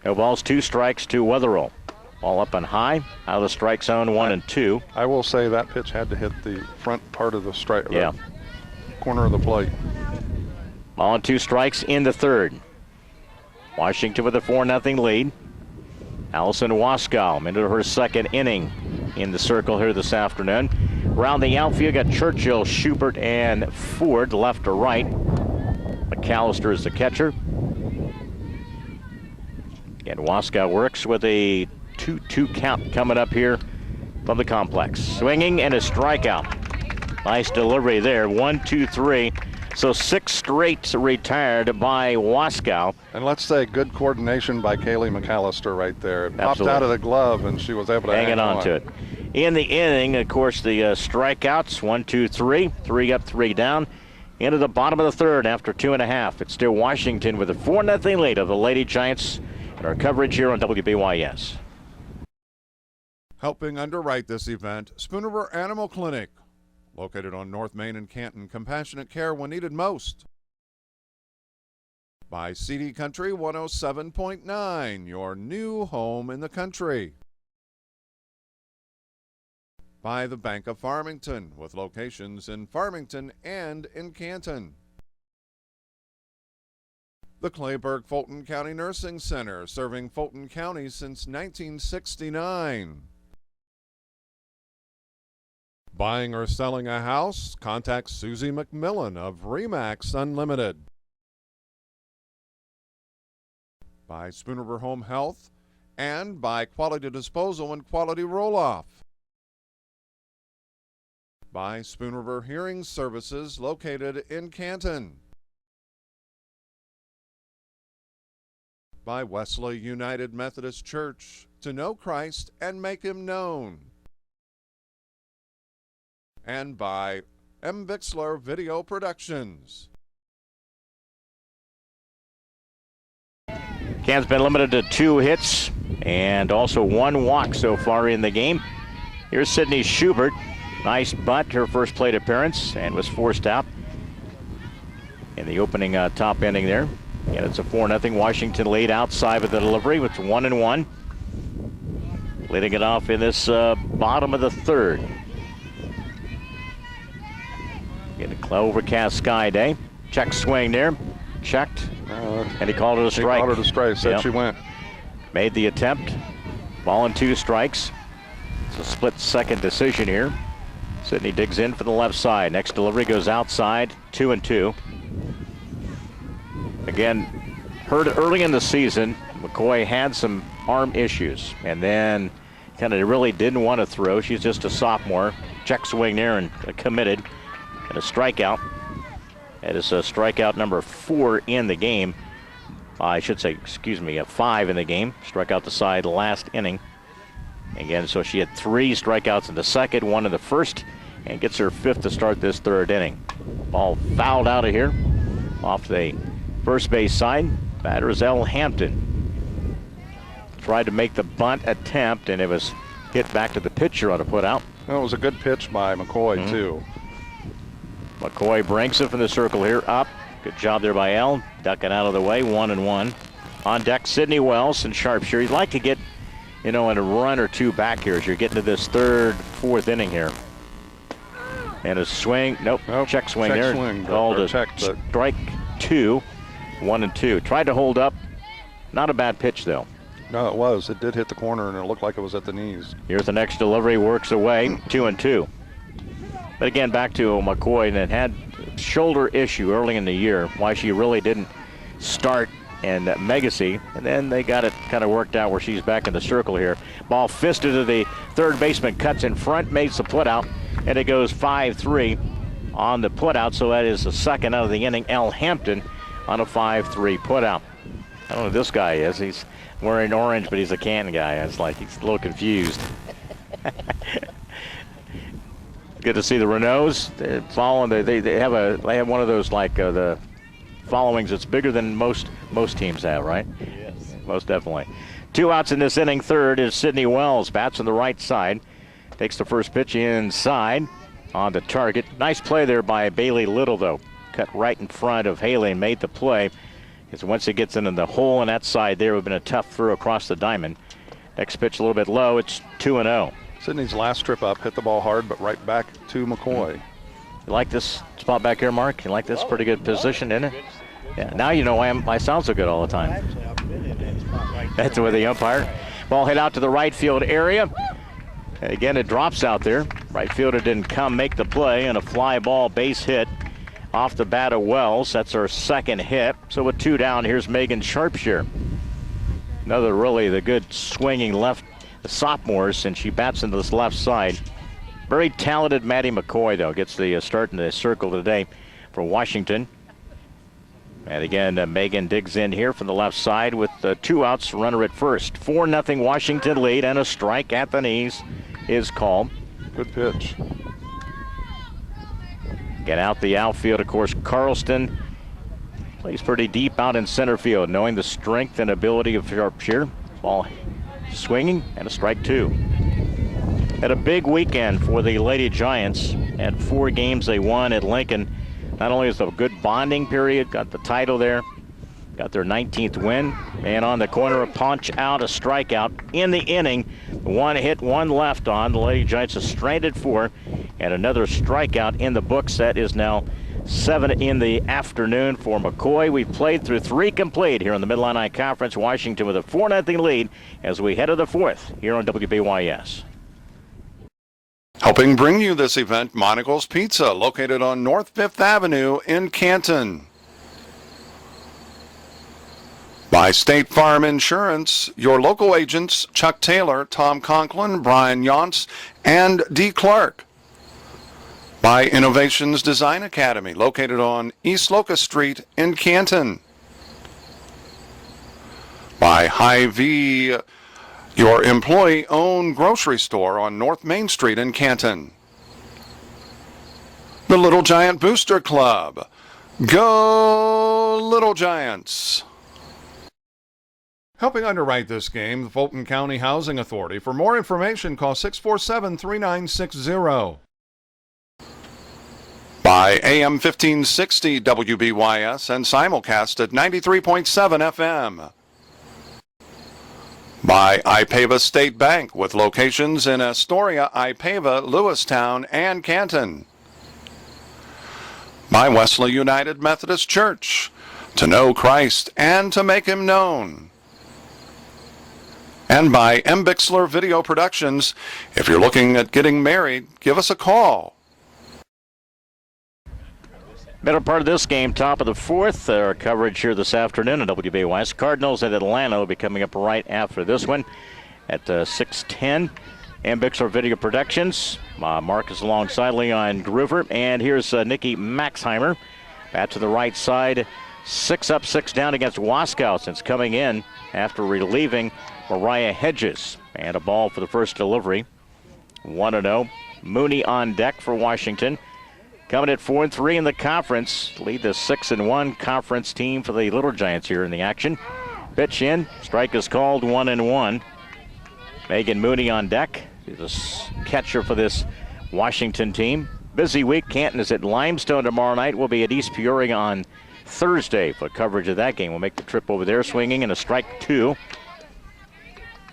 No balls, 2 strikes to Wetherill. Ball up and high, out of the strike zone, 1 and 2. I will say that pitch had to hit the front part of the strike, yeah, corner of the plate. Ball and 2 strikes in the third. Washington with a 4-0 lead. Allison Waskow into her second inning in the circle here this afternoon. Around the outfield, got Churchill, Schubert, and Ford left to right. McAllister is the catcher. And Waskow works with a 2-2 count coming up here from the complex. Swinging and a strikeout. Nice delivery there. 1, 2, 3. So 6 straight retired by Waskow. And let's say good coordination by Kaylee McAllister right there. It popped Absolutely. out of the glove, and she was able to hang on to it. In the inning, of course, the strikeouts, 1, 2, 3. 3 up, 3 down. Into the bottom of the third after 2.5. It's still Washington with a 4-0 lead of the Lady Giants. And our coverage here on WBYS. Helping underwrite this event, Spooner Animal Clinic. Located on North Main and Canton, compassionate care when needed most. By CD Country 107.9, your new home in the country. By the Bank of Farmington, with locations in Farmington and in Canton. The Clayburgh Fulton County Nursing Center, serving Fulton County since 1969. Buying or selling a house? Contact Susie McMillan of RE/MAX Unlimited. By Spooner Home Health and by Quality Disposal and Quality Roll-Off. By Spooner Hearing Services, located in Canton. By Wesley United Methodist Church, to know Christ and make Him known. And by M. Bixler Video Productions. Can's been limited to 2 hits and also 1 walk so far in the game. Here's Sydney Schubert. Nice bunt, her first plate appearance, and was forced out in the opening top inning there. And it's a 4-0 Washington lead outside of the delivery with 1-1. Leading it off in this bottom of the third. In a overcast sky day. Check swing there. Checked. And he called it a strike. He called it a strike. Said she went. Made the attempt. Ball and 2 strikes. It's a split second decision here. Sydney digs in for the left side. Next delivery goes outside. 2-2. Again, heard early in the season, McCoy had some arm issues. And then kind of really didn't want to throw. She's just a sophomore. Check swing there and committed. And a strikeout. That is a strikeout number 4 in the game. I should say, a 5 in the game. Struck out the side last inning. Again, so she had 3 strikeouts in the second, 1 in the first, and gets her 5th to start this third inning. Ball fouled out of here off the first base side. Batter is L. Hampton. Tried to make the bunt attempt, and it was hit back to the pitcher on a put out. That was a good pitch by McCoy, too. McCoy breaks it from the circle here. Up. Good job there by L. Ducking out of the way. 1-1. On deck, Sydney Wells and Sharpshire. You'd like to get, in a run or 2 back here as you're getting to this 3rd, 4th inning here. And a swing. Nope. Check swing there. Called a strike 2. 1-2. Tried to hold up. Not a bad pitch, though. No, it was. It did hit the corner, and it looked like it was at the knees. Here's the next delivery. Works away. 2-2. But again, back to McCoy, that had shoulder issue early in the year. Why she really didn't start and Megacy, and then they got it kind of worked out where she's back in the circle here. Ball fisted to the third baseman, cuts in front, makes the put out, and it goes 5-3 on the put out. So that is the second out of the inning. L. Hampton on a 5-3 put out. I don't know who this guy is. He's wearing orange, but he's a Canton guy. It's like he's a little confused. Good to see the Renaults. They're following. They have one of those like the followings that's bigger than most teams have, right? Yes. Most definitely. 2 outs in this inning. Third is Sydney Wells. Bats on the right side. Takes the first pitch inside on the target. Nice play there by Bailey Little, though. Cut right in front of Haley and made the play. Because once it gets into the hole on that side there, it would have been a tough throw across the diamond. Next pitch a little bit low. It's 2-0. Sydney's last trip up hit the ball hard, but right back to McCoy. You like this spot back here, Mark? You like this? Pretty good position, isn't it? Yeah. Now you know why I sound so good all the time. Actually, I've been in that spot right That's where the umpire. Ball hit out to the right field area. Again, it drops out there. Right fielder didn't make the play, and a fly ball base hit off the bat of Wells. That's our second hit. So with 2 down, here's Megan Sharpshire. Another really the good swinging left sophomores, and she bats into this left side. Very talented Maddie McCoy, though, gets the start in the circle today for Washington. And again, Megan digs in here from the left side with 2 outs, runner at first. 4-0 Washington lead, and a strike at the knees is called. Good pitch. Get out the outfield, of course. Carlston plays pretty deep out in center field, knowing the strength and ability of Sharpshire. Ball swinging, and a strike 2. Had a big weekend for the Lady Giants. Had 4 games they won at Lincoln. Not only is it a good bonding period, got the title there, got their 19th win, and on the corner, a punch out, a strikeout in the inning. 1 hit, 1 left on. The Lady Giants are stranded 4, and another strikeout in the books. That is now 7 in the afternoon for McCoy. We've played through 3 complete here in the Mid-Atlantic Conference. Washington with a 4-0 lead as we head to the 4th here on WBYS. Helping bring you this event, Monocle's Pizza, located on North 5th Avenue in Canton. By State Farm Insurance, your local agents Chuck Taylor, Tom Conklin, Brian Yonts, and D. Clark. By Innovations Design Academy, located on East Locust Street in Canton. By Hy-Vee, your employee-owned grocery store on North Main Street in Canton. The Little Giant Booster Club. Go Little Giants! Helping underwrite this game, the Fulton County Housing Authority. For more information, call 647-3960. By AM 1560 WBYS and simulcast at 93.7 FM. By Ipava State Bank, with locations in Astoria, Ipava, Lewistown, and Canton. By Wesley United Methodist Church, to know Christ and to make him known. And by M. Bixler Video Productions. If you're looking at getting married, give us a call. Middle part of this game, top of the 4th. Our coverage here this afternoon on WBYS. Cardinals at Atlanta will be coming up right after this one at 6:10. And Bixler Video Productions. Mark is alongside Leon Groover. And here's Nikki Maxheimer. Back to the right side. 6 up, 6 down against Waskow since coming in after relieving Mariah Hedges. And a ball for the first delivery. 1-0. Mooney on deck for Washington. Coming at 4-3 in the conference. Lead the 6-1 conference team for the Little Giants here in the action. Pitch in. Strike is called, 1-1. Megan Mooney on deck. She's a catcher for this Washington team. Busy week. Canton is at Limestone tomorrow night. We'll be at East Peoria on Thursday for coverage of that game. We'll make the trip over there, swinging, and a strike 2.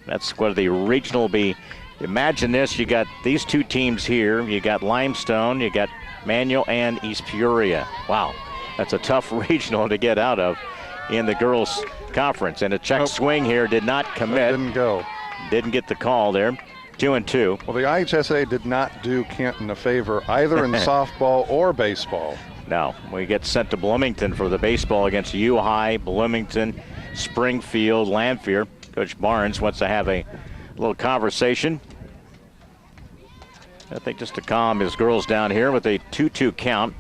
That's what the regional will be. Imagine this. You got these 2 teams here. You got Limestone. You got Manual and East Peoria. Wow, that's a tough regional to get out of in the girls' conference. And a check swing here did not commit. Didn't go. Didn't get the call there. 2-2. Well, the IHSA did not do Canton a favor either in softball or baseball. No, we get sent to Bloomington for the baseball against U High. Bloomington Springfield, Lanphier. Coach Barnes wants to have a little conversation. I think just to calm his girls down here with a 2-2 count.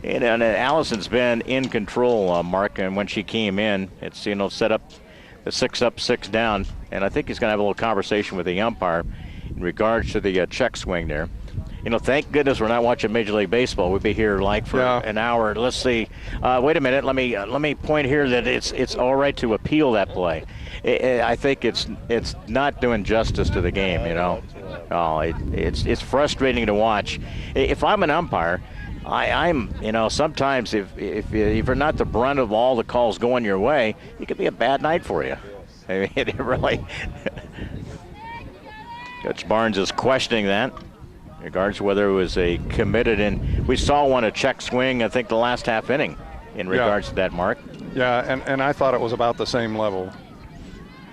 And Allison's been in control, Mark, and when she came in, it's, set up the 6 up, 6 down. And I think he's going to have a little conversation with the umpire in regards to the check swing there. Thank goodness we're not watching Major League Baseball. We'd be here for an hour. Let's see. Wait a minute. Let me point here that it's all right to appeal that play. I think it's not doing justice to the game. Oh, it's frustrating to watch. If I'm an umpire, I'm sometimes if you're not the brunt of all the calls going your way, it could be a bad night for you. I mean, it really. Coach Barnes is questioning that in regards to whether it was a committed, and we saw one a check swing, I think, the last half inning in regards to that, Mark. Yeah, and I thought it was about the same level.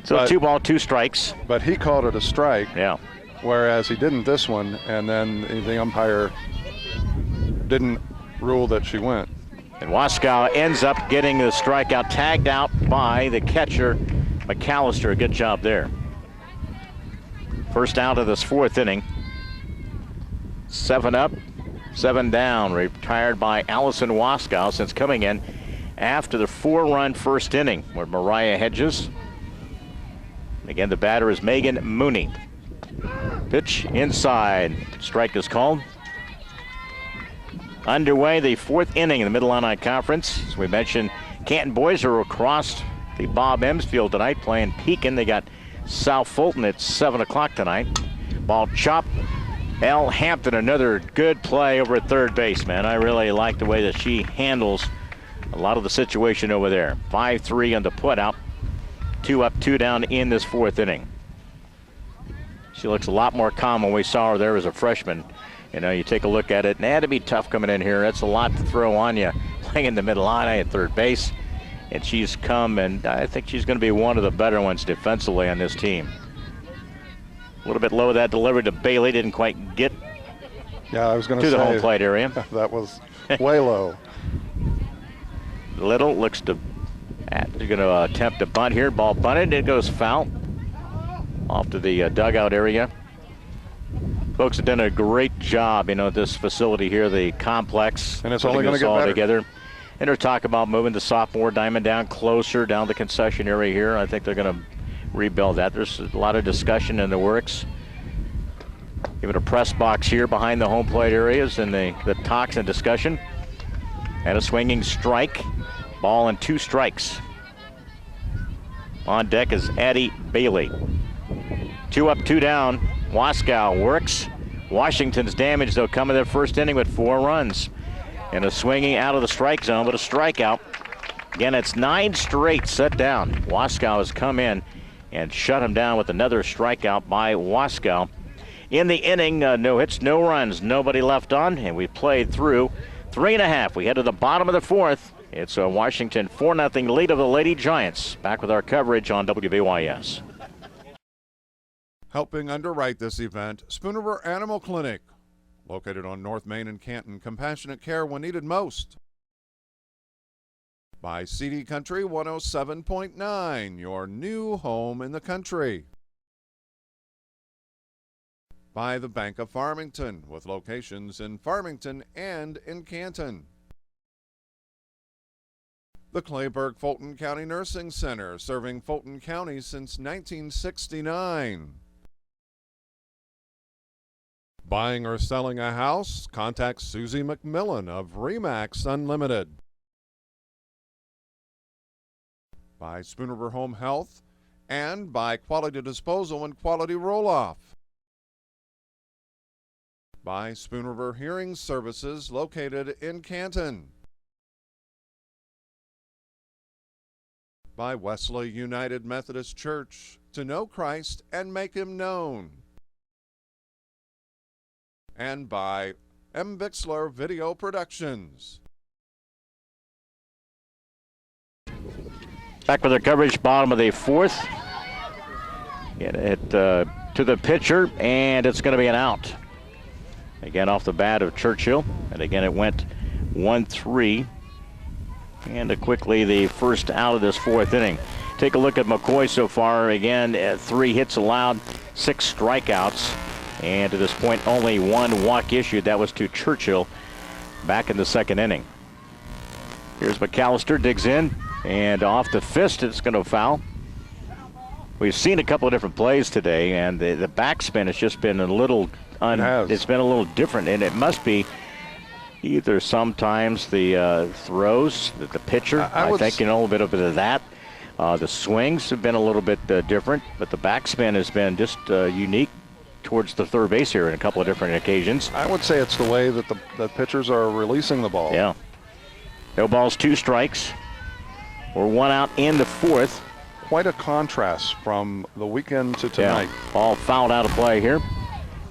So 2 ball, 2 strikes. But he called it a strike. Yeah. Whereas he didn't this one, and then the umpire didn't rule that she went. And Waskow ends up getting the strikeout, tagged out by the catcher, McAllister. Good job there. First out of this 4th inning. 7 up, 7 down. Retired by Allison Waskow since coming in after the 4-run first inning with Mariah Hedges. Again, the batter is Megan Mooney. Pitch inside. Strike is called. Underway the 4th inning in the Mid-Illini Conference. As we mentioned, Canton boys are across the Bob Ems Field tonight playing Pekin. They got South Fulton at 7 o'clock tonight. Ball chopped. Elle Hampton, another good play over at third base, man. I really like the way that she handles a lot of the situation over there. 5-3 on the putout. 2 up, 2 down in this 4th inning. She looks a lot more calm when we saw her there as a freshman. You take a look at it, and that'd be tough coming in here. That's a lot to throw on you, playing in the Mid-Illini at third base. And she's come, and I think she's going to be one of the better ones defensively on this team. A little bit low that delivery to Bailey. Didn't quite get I was going to say, to the home plate area. That was way low. Little looks to they're going to attempt a bunt here. Ball bunted. It goes foul off to the dugout area. Folks have done a great job, at this facility here, the complex. And it's only going to get better. Together. And they're talking about moving the sophomore diamond down closer, down the concession area here. I think they're going to rebuild that. There's a lot of discussion in the works. Even a press box here behind the home plate areas and the talks and discussion. And a swinging strike. Ball and 2 strikes. On deck is Addie Bailey. 2 up, 2 down. Waskow works. Washington's damage, though, coming their first inning with 4 runs. And a swinging out of the strike zone, but a strikeout. Again, it's 9 straight set down. Waskow has come in and shut him down with another strikeout by Waskow. In the inning, no hits, no runs, nobody left on, and we played through 3.5. We head to the bottom of the 4th. It's a Washington 4-0 lead of the Lady Giants. Back with our coverage on WBYS. Helping underwrite this event, Spoon River Animal Clinic, located on North Main in Canton. Compassionate care when needed most. By CD Country 107.9, your new home in the country. By the Bank of Farmington, with locations in Farmington and in Canton. The Clayburgh Fulton County Nursing Center, serving Fulton County since 1969. Buying or selling a house? Contact Susie McMillan of RE/MAX Unlimited. By Spoon River Home Health and by Quality Disposal and Quality Roll-Off. By Spoon River Hearing Services, located in Canton. By Wesley United Methodist Church, to know Christ and make Him known. And by M. Bixler Video Productions. Back with our coverage, bottom of the 4th. Get it to the pitcher, and it's going to be an out. Again, off the bat of Churchill, and again it went 1-3. And quickly the first out of this 4th inning. Take a look at McCoy so far. Again, 3 hits allowed, 6 strikeouts, and to this point, only 1 walk issued. That was to Churchill back in the 2nd inning. Here's McAllister, digs in, and off the fist, it's going to foul. We've seen a couple of different plays today, and the backspin has just been a little it's been a little different, and it must be either sometimes the throws, the pitcher. I think a little bit of that. The swings have been a little bit different, but the backspin has been just unique towards the third base here in a couple of different occasions. I would say it's the way that the pitchers are releasing the ball. Yeah. No balls, 2 strikes. We're 1 out in the 4th. Quite a contrast from the weekend to tonight. Yeah. Ball fouled out of play here.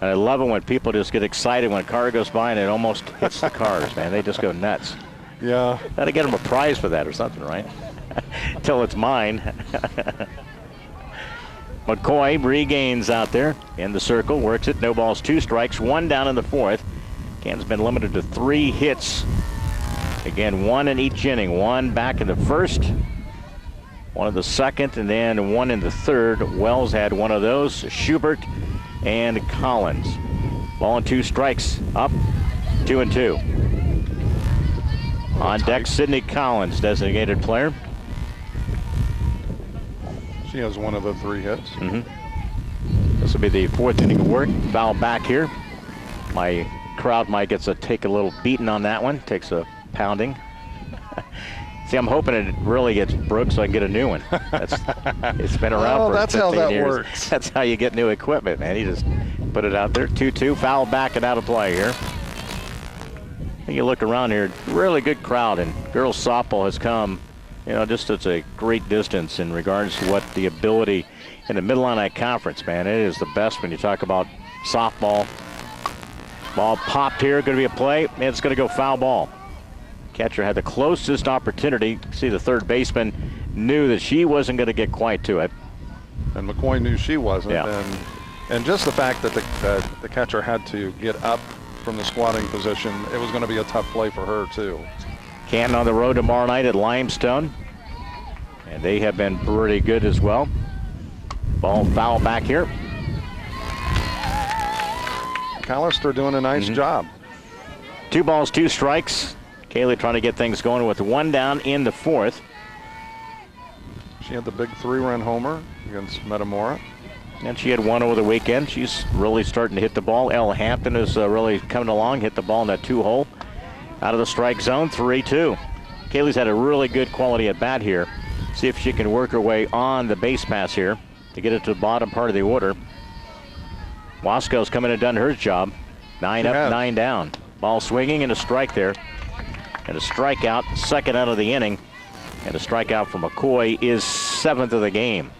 And I love it when people just get excited when a car goes by and it almost hits the cars, man. They just go nuts. Yeah. Got to get them a prize for that or something, right? Till it's mine. McCoy regains out there in the circle, works it. No balls, 2 strikes, 1 down in the 4th. Canton's been limited to 3 hits. Again, 1 in each inning. 1 back in the 1st, 1 in the 2nd, and then 1 in the 3rd. Wells had 1 of those. Schubert and Collins. Ball and 2 strikes. Up, 2-2. On deck, Sydney Collins, designated player. She has 1 of the 3 hits. This will be the 4th inning of work. Foul back here. My crowd might take a little beating on that one. Takes a pounding. See, I'm hoping it really gets broke so I can get a new one. It's been around for 15 years. That's how that works. That's how you get new equipment, man. You just put it out there. 2-2, foul back and out of play here. And you look around here, really good crowd, and girls softball has come, just it's a great distance in regards to what the ability in the Mid-Atlantic Conference, man. It is the best when you talk about softball. Ball popped here, going to be a play, and it's going to go foul ball. Catcher had the closest opportunity. See, the third baseman knew that she wasn't going to get quite to it. And McCoy knew she wasn't. Yeah. And just the fact that the catcher had to get up from the squatting position, it was going to be a tough play for her, too. Canton on the road tomorrow night at Limestone. And they have been pretty good as well. Ball foul back here. McAllister doing a nice job. 2 balls, 2 strikes. Kaylee trying to get things going with 1 down in the 4th. She had the big 3-run homer against Metamora. And she had 1 over the weekend. She's really starting to hit the ball. Elle Hampton is really coming along, hit the ball in that 2-hole. Out of the strike zone, 3-2. Kaylee's had a really good quality at bat here. See if she can work her way on the base pass here to get it to the bottom part of the order. Wasco's come in and done her job. 9 up, 9 down. Ball swinging and a strike there. And a strikeout, 2nd out of the inning. And a strikeout from McCoy is 7th of the game.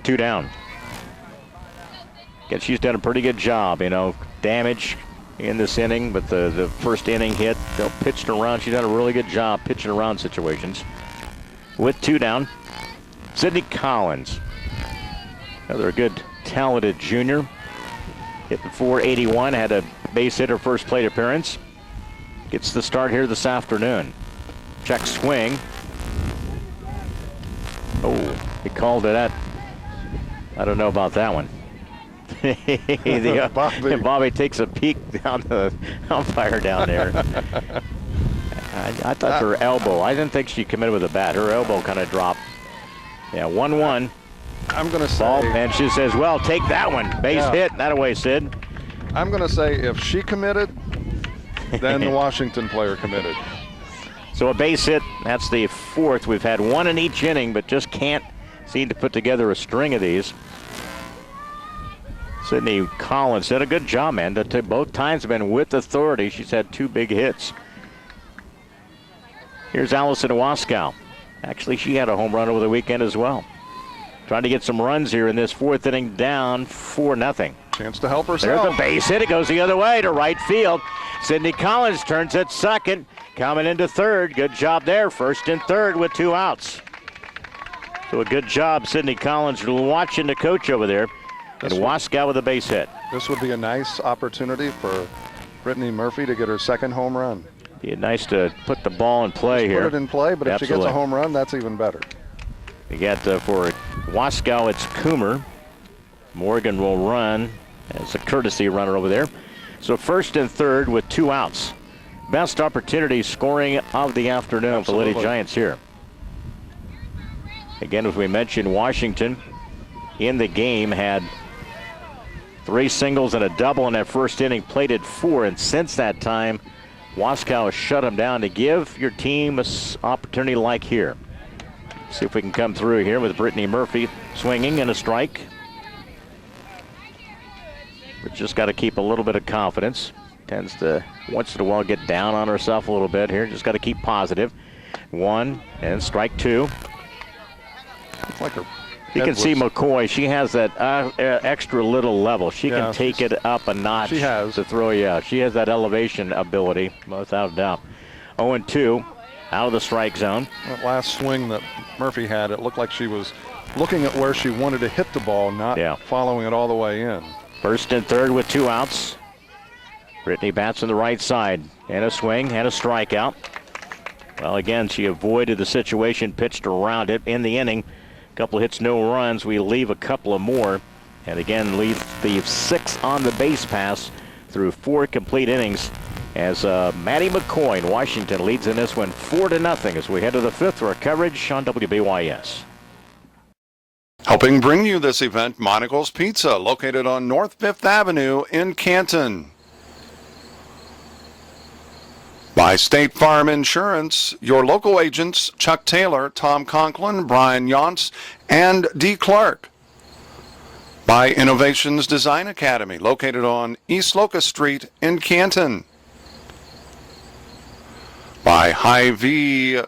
2 down. Guess she's done a pretty good job, damage in this inning, but the first inning hit, pitched around. She's done a really good job pitching around situations. With 2 down, Sydney Collins. Another good, talented junior. Hitting .481, had a base hit her first plate appearance. Gets the start here this afternoon. Check swing. Oh, he called it at. I don't know about that one. Bobby takes a peek down the umpire down there. I thought her elbow. I didn't think she committed with a bat. Her elbow kind of dropped. Yeah, 1-1. I'm going to say. Ball, and she says, well, take that one. Base hit. That away, Sid. I'm going to say if she committed, then the Washington player committed. So a base hit. That's the 4th. We've had 1 in each inning, but just can't seem to put together a string of these. Sydney Collins did a good job, man. Both times have been with authority. She's had 2 big hits. Here's Allison Waskow. Actually, she had a home run over the weekend as well. Trying to get some runs here in this 4th inning, down 4-0. Chance to help herself. There's a base hit. It goes the other way to right field. Sydney Collins turns at 2nd, coming into 3rd. Good job there. 1st and 3rd with 2 outs. So a good job, Sydney Collins, watching the coach over there. And Waskow with a base hit. This would be a nice opportunity for Brittany Murphy to get her 2nd home run. Be nice to put the ball in play here. Put it in play, but if she gets a home run, that's even better. You got for Wasco, it's Coomer. Morgan will run as a courtesy runner over there. So first and third with 2 outs. Best opportunity scoring of the afternoon for the Lady Giants here. Again, as we mentioned, Washington in the game had 3 singles and a double in that first inning, plated 4, and since that time, Wasco has shut them down to give your team an opportunity like here. See if we can come through here with Brittany Murphy swinging and a strike. But just got to keep a little bit of confidence. Tends to, once in a while, get down on herself a little bit here. Just got to keep positive. 1 and strike 2. It's like her you can see McCoy. She has that extra little level. She can take it up a notch to throw you out. She has that elevation ability, without a doubt. 0-2 out of the strike zone. That last swing that Murphy had, it looked like she was looking at where she wanted to hit the ball, not following it all the way in. First and third with 2 outs. Brittany bats on the right side. And a swing and a strikeout. Well, again, she avoided the situation, pitched around it in the inning. Couple of hits, no runs. We leave a couple of more. And again, leave 6 on the base pass through 4 complete innings as Maddie McCoy in Washington leads in this one 4-0 as we head to the 5th for our coverage on WBYS. Helping bring you this event, Monocle's Pizza, located on North 5th Avenue in Canton. By State Farm Insurance, your local agents Chuck Taylor, Tom Conklin, Brian Yonts, and D. Clark. By Innovations Design Academy, located on East Locust Street in Canton. By Hy-Vee,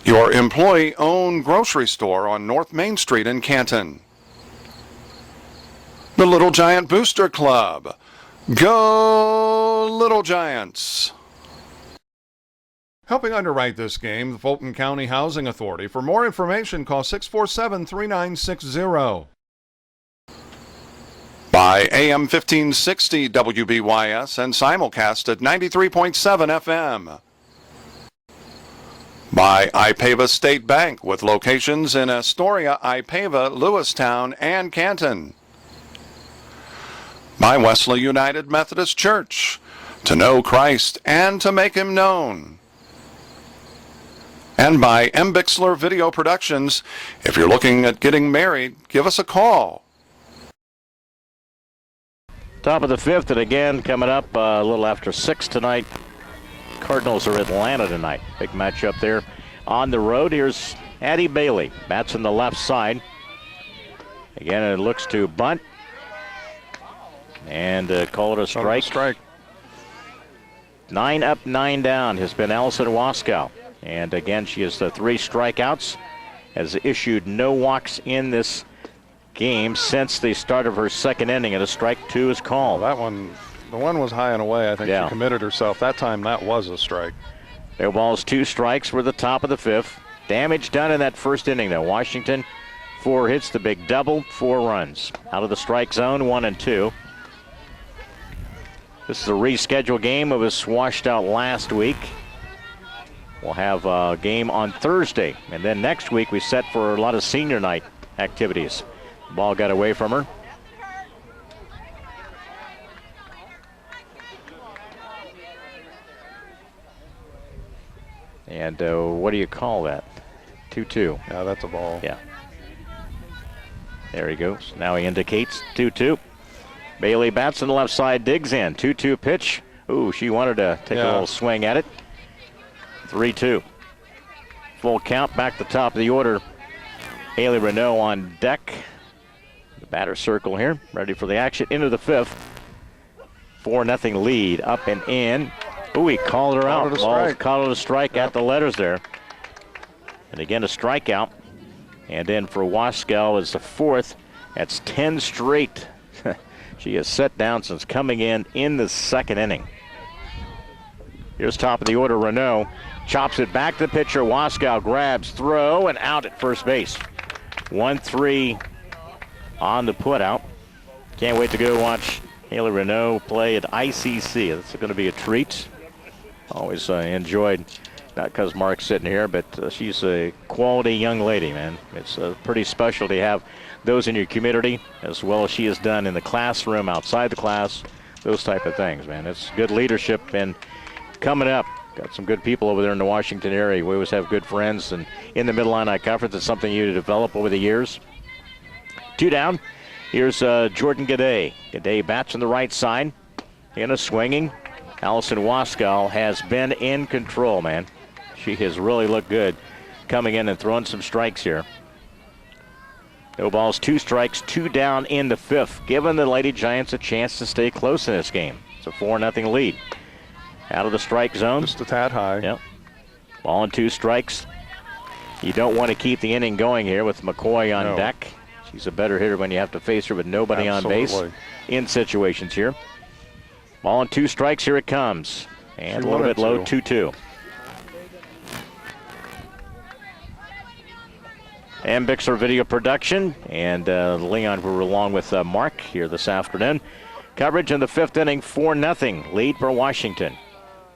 your employee-owned grocery store on North Main Street in Canton. The Little Giant Booster Club. Go Little Giants! Helping underwrite this game, the Fulton County Housing Authority. For more information, call 647-3960. By AM 1560 WBYS and simulcast at 93.7 FM. By Ipava State Bank with locations in Astoria, Ipava, Lewistown, and Canton. By Wesley United Methodist Church, to know Christ and to make him known. And by M. Bixler Video Productions. If you're looking at getting married, give us a call. Top of the 5th, and again, coming up a little after 6 tonight. Cardinals are Atlanta tonight. Big matchup there on the road. Here's Addie Bailey. Bats on the left side. Again, it looks to bunt. And call it a strike. 9 up, 9 down has been Allison Wasco. And again, she has 3 strikeouts, has issued no walks in this game since the start of her second inning, and a strike 2 is called. That one, the one was high and away. I think she committed herself. That time, that was a strike. Their balls 2 strikes for the top of the 5th. Damage done in that first inning, though. Washington, 4 hits, the big double, 4 runs. Out of the strike zone, 1-2. This is a rescheduled game. It was washed out last week. We'll have a game on Thursday, and then next week we set for a lot of senior night activities. The ball got away from her. And what do you call that? 2-2. Yeah, that's a ball. Yeah. There he goes. Now he indicates 2-2. Bailey bats on the left side, digs in. 2-2 pitch. Ooh, she wanted to take a little swing at it. 3-2. Full count, back to the top of the order. Haley Renault on deck. The batter circle here, ready for the action. Into the 5th. 4-0 lead, up and in. Ooh, he called her out. Called it a strike at the letters there. And again, a strikeout. And then for Wasco is the 4th. That's 10 straight. She has set down since coming in the second inning. Here's top of the order, Renault. Chops it back to the pitcher. Wasco grabs, throw, and out at first base. 1-3 on the putout. Can't wait to go watch Haley Renault play at ICC. That's going to be a treat. Always enjoyed Not because Mark's sitting here, but she's a quality young lady, man. It's pretty special to have those in your community, as well as she has done in the classroom, outside the class, those type of things, man. It's good leadership. And coming up, got some good people over there in the Washington area. We always have good friends. And in the Mid-Illini Conference, it's something you develop over the years. 2 down. Here's Jordan Gaudet. Gaudet bats on the right side. In a swinging. Allison Waskow has been in control, man. She has really looked good coming in and throwing some strikes here. No balls, 2 strikes, 2 down in the 5th, giving the Lady Giants a chance to stay close in this game. It's a 4-0 lead. Out of the strike zone. Just a tad high. Yep. Ball and 2 strikes. You don't want to keep the inning going here with McCoy on deck. She's a better hitter when you have to face her with nobody on base in situations here. Ball and 2 strikes, here it comes. And a little bit low, 2-2. And Bixler video production. And Leon, we're along with Mark here this afternoon. Coverage in the 5th inning, 4-0 lead for Washington.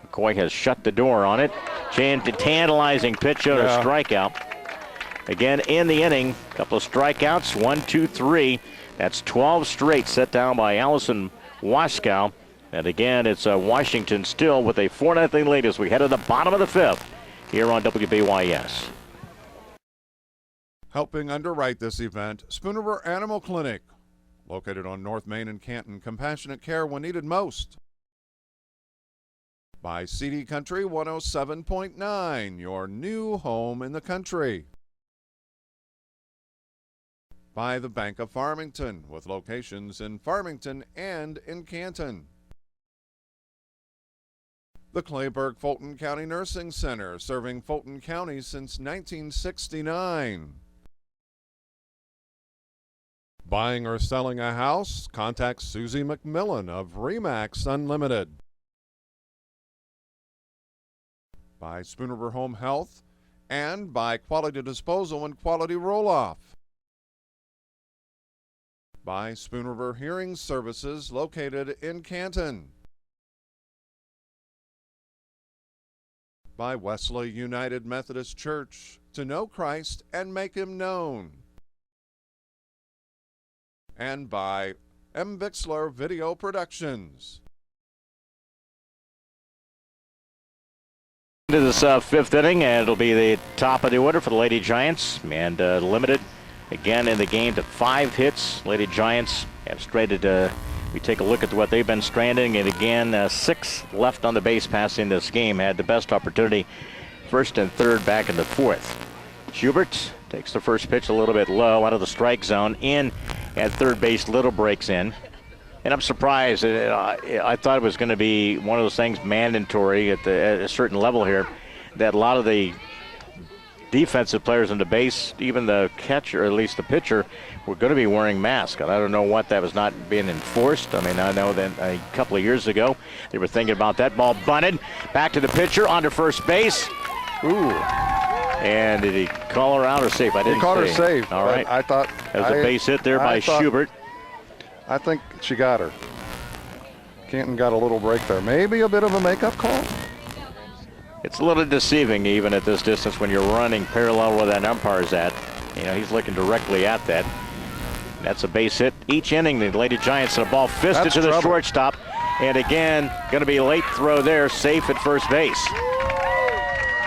McCoy has shut the door on it. Tantalizing pitch out, a strikeout. Again in the inning, a couple of strikeouts, 1, 2, 3. That's 12 straight set down by Allison Waskow. And again, it's Washington still with a 4-0 lead as we head to the bottom of the 5th here on WBYS. Helping underwrite this event, Spooner Animal Clinic, located on North Main and Canton. Compassionate care when needed most. By CD Country 107.9, your new home in the country. By the Bank of Farmington, with locations in Farmington and in Canton. The Clayburgh Fulton County Nursing Center, serving Fulton County since 1969. Buying or selling a house? Contact Susie McMillan of RE/MAX Unlimited. By Spooner Home Health and by Quality Disposal and Quality Roll-Off. By Spooner Hearing Services, located in Canton. By Wesley United Methodist Church, to know Christ and make him known. And by M. Bixler Video Productions. Into this 5th inning, and it'll be the top of the order for the Lady Giants. And limited again in the game to 5 hits. Lady Giants have stranded. We take a look at what they've been stranding, and again 6 left on the base pass in this game. Had the best opportunity, 1st and 3rd back in the 4th. Schubert takes the first pitch a little bit low out of the strike zone. In at 3rd base, Little breaks in. And I'm surprised. I thought it was going to be one of those things mandatory at a certain level here, that a lot of the defensive players on the base, even the catcher, or at least the pitcher, were going to be wearing masks. And I don't know what that was not being enforced. I mean, I know that a couple of years ago they were thinking about that. Ball bunted. Back to the pitcher, onto first base. Ooh. And did he call her out or safe? I didn't see. He caught her safe. All right. I thought that was a base hit there by Schubert. I think she got her. Canton got a little break there. Maybe a bit of a makeup call. It's a little deceiving even at this distance when you're running parallel where that umpire's at. You know, he's looking directly at that. That's a base hit. Each inning, the Lady Giants a ball fisted to the shortstop. And again, going to be a late throw there, safe at first base.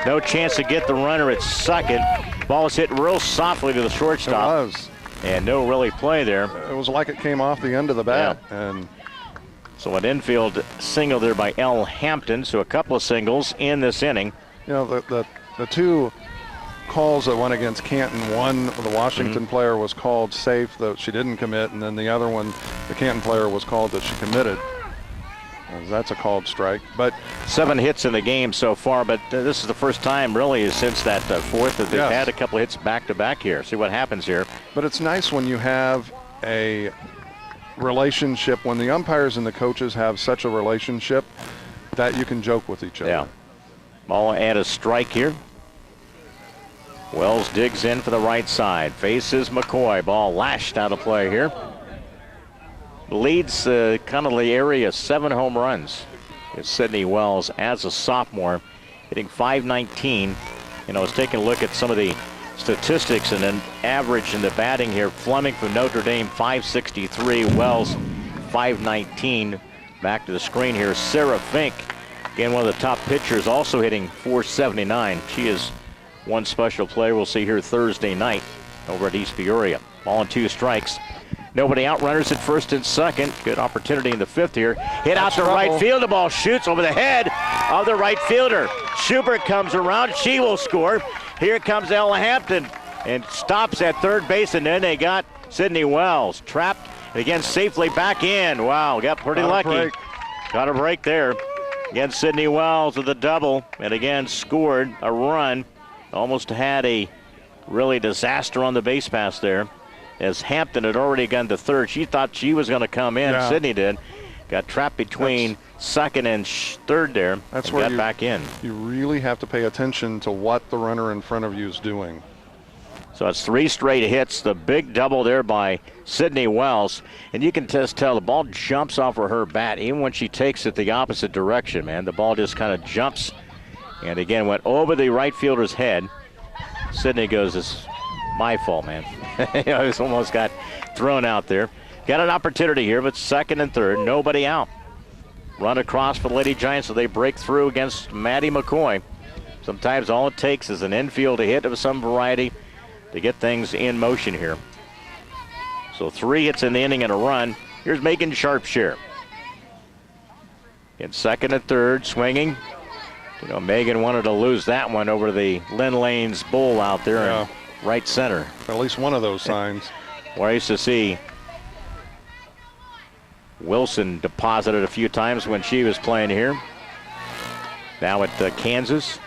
No chance to get the runner at second. Ball is hit real softly to the shortstop. It was. And no really play there. It was like it came off the end of the bat. Yeah. And so an infield single there by L. Hampton. So a couple of singles in this inning. You know, the 2 calls that went against Canton, one, the Washington player was called safe that she didn't commit, and then the other one, the Canton player was called that she committed. That's a called strike. But 7 hits in the game so far, but this is the first time really since that 4th that they've had a couple of hits back-to-back here. See what happens here. But it's nice when you have a relationship, when the umpires and the coaches have such a relationship that you can joke with each other. Yeah. Ball at a strike here. Wells digs in for the right side. Faces McCoy. Ball lashed out of play here. Leads kind of the area, 7 home runs. It's Sydney Wells as a sophomore hitting .519. You know, I was taking a look at some of the statistics and an average in the batting here. Fleming from Notre Dame, .563. Wells, .519. Back to the screen here. Sarah Fink, again, one of the top pitchers, also hitting .479. She is one special player we'll see here Thursday night over at East Peoria. Ball and 2 strikes. Nobody out. Runners at first and second. Good opportunity in the 5th here. Hit out to right field. The ball shoots over the head of the right fielder. Schubert comes around. She will score. Here comes Ella Hampton and stops at third base, and then they got Sydney Wells trapped and again safely back in. Wow, got pretty lucky. Got a break there. Again, Sydney Wells with a double, and again scored a run. Almost had a really disaster on the base pass there, as Hampton had already gone to third. She thought she was going to come in. Yeah. Sydney did. Got trapped between second and third there. That's where got back in. You really have to pay attention to what the runner in front of you is doing. So it's 3 straight hits. The big double there by Sydney Wells. And you can just tell the ball jumps off of her bat. Even when she takes it the opposite direction, man, the ball just kind of jumps. And again, went over the right fielder's head. Sydney goes, it's my fault, man. It almost got thrown out there. Got an opportunity here, but second and third, nobody out. Run across for the Lady Giants, so they break through against Maddie McCoy. Sometimes all it takes is an infield hit of some variety to get things in motion here. So 3 hits in the inning and a run. Here's Megan Sharpshire. In second and third, swinging. You know, Megan wanted to lose that one over the Lynn Lanes Bull out there in right center. At least one of those signs. Where I used to see Wilson deposited a few times when she was playing here. Now at Kansas.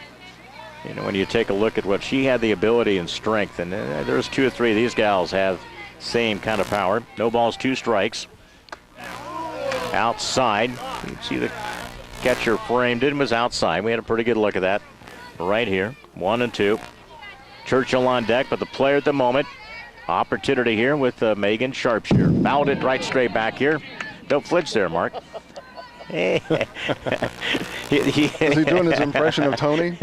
You know, when you take a look at what she had the ability and strength, and there's 2 or 3 of these gals have same kind of power. No balls, 2 strikes. Outside. You can see the catcher framed it and was outside. We had a pretty good look at that right here. 1 and 2. Churchill on deck, but the player at the moment. Opportunity here with Megan Sharpshire. Fouled it right straight back here. Don't flinch there, Mark. Is he doing his impression of Tony?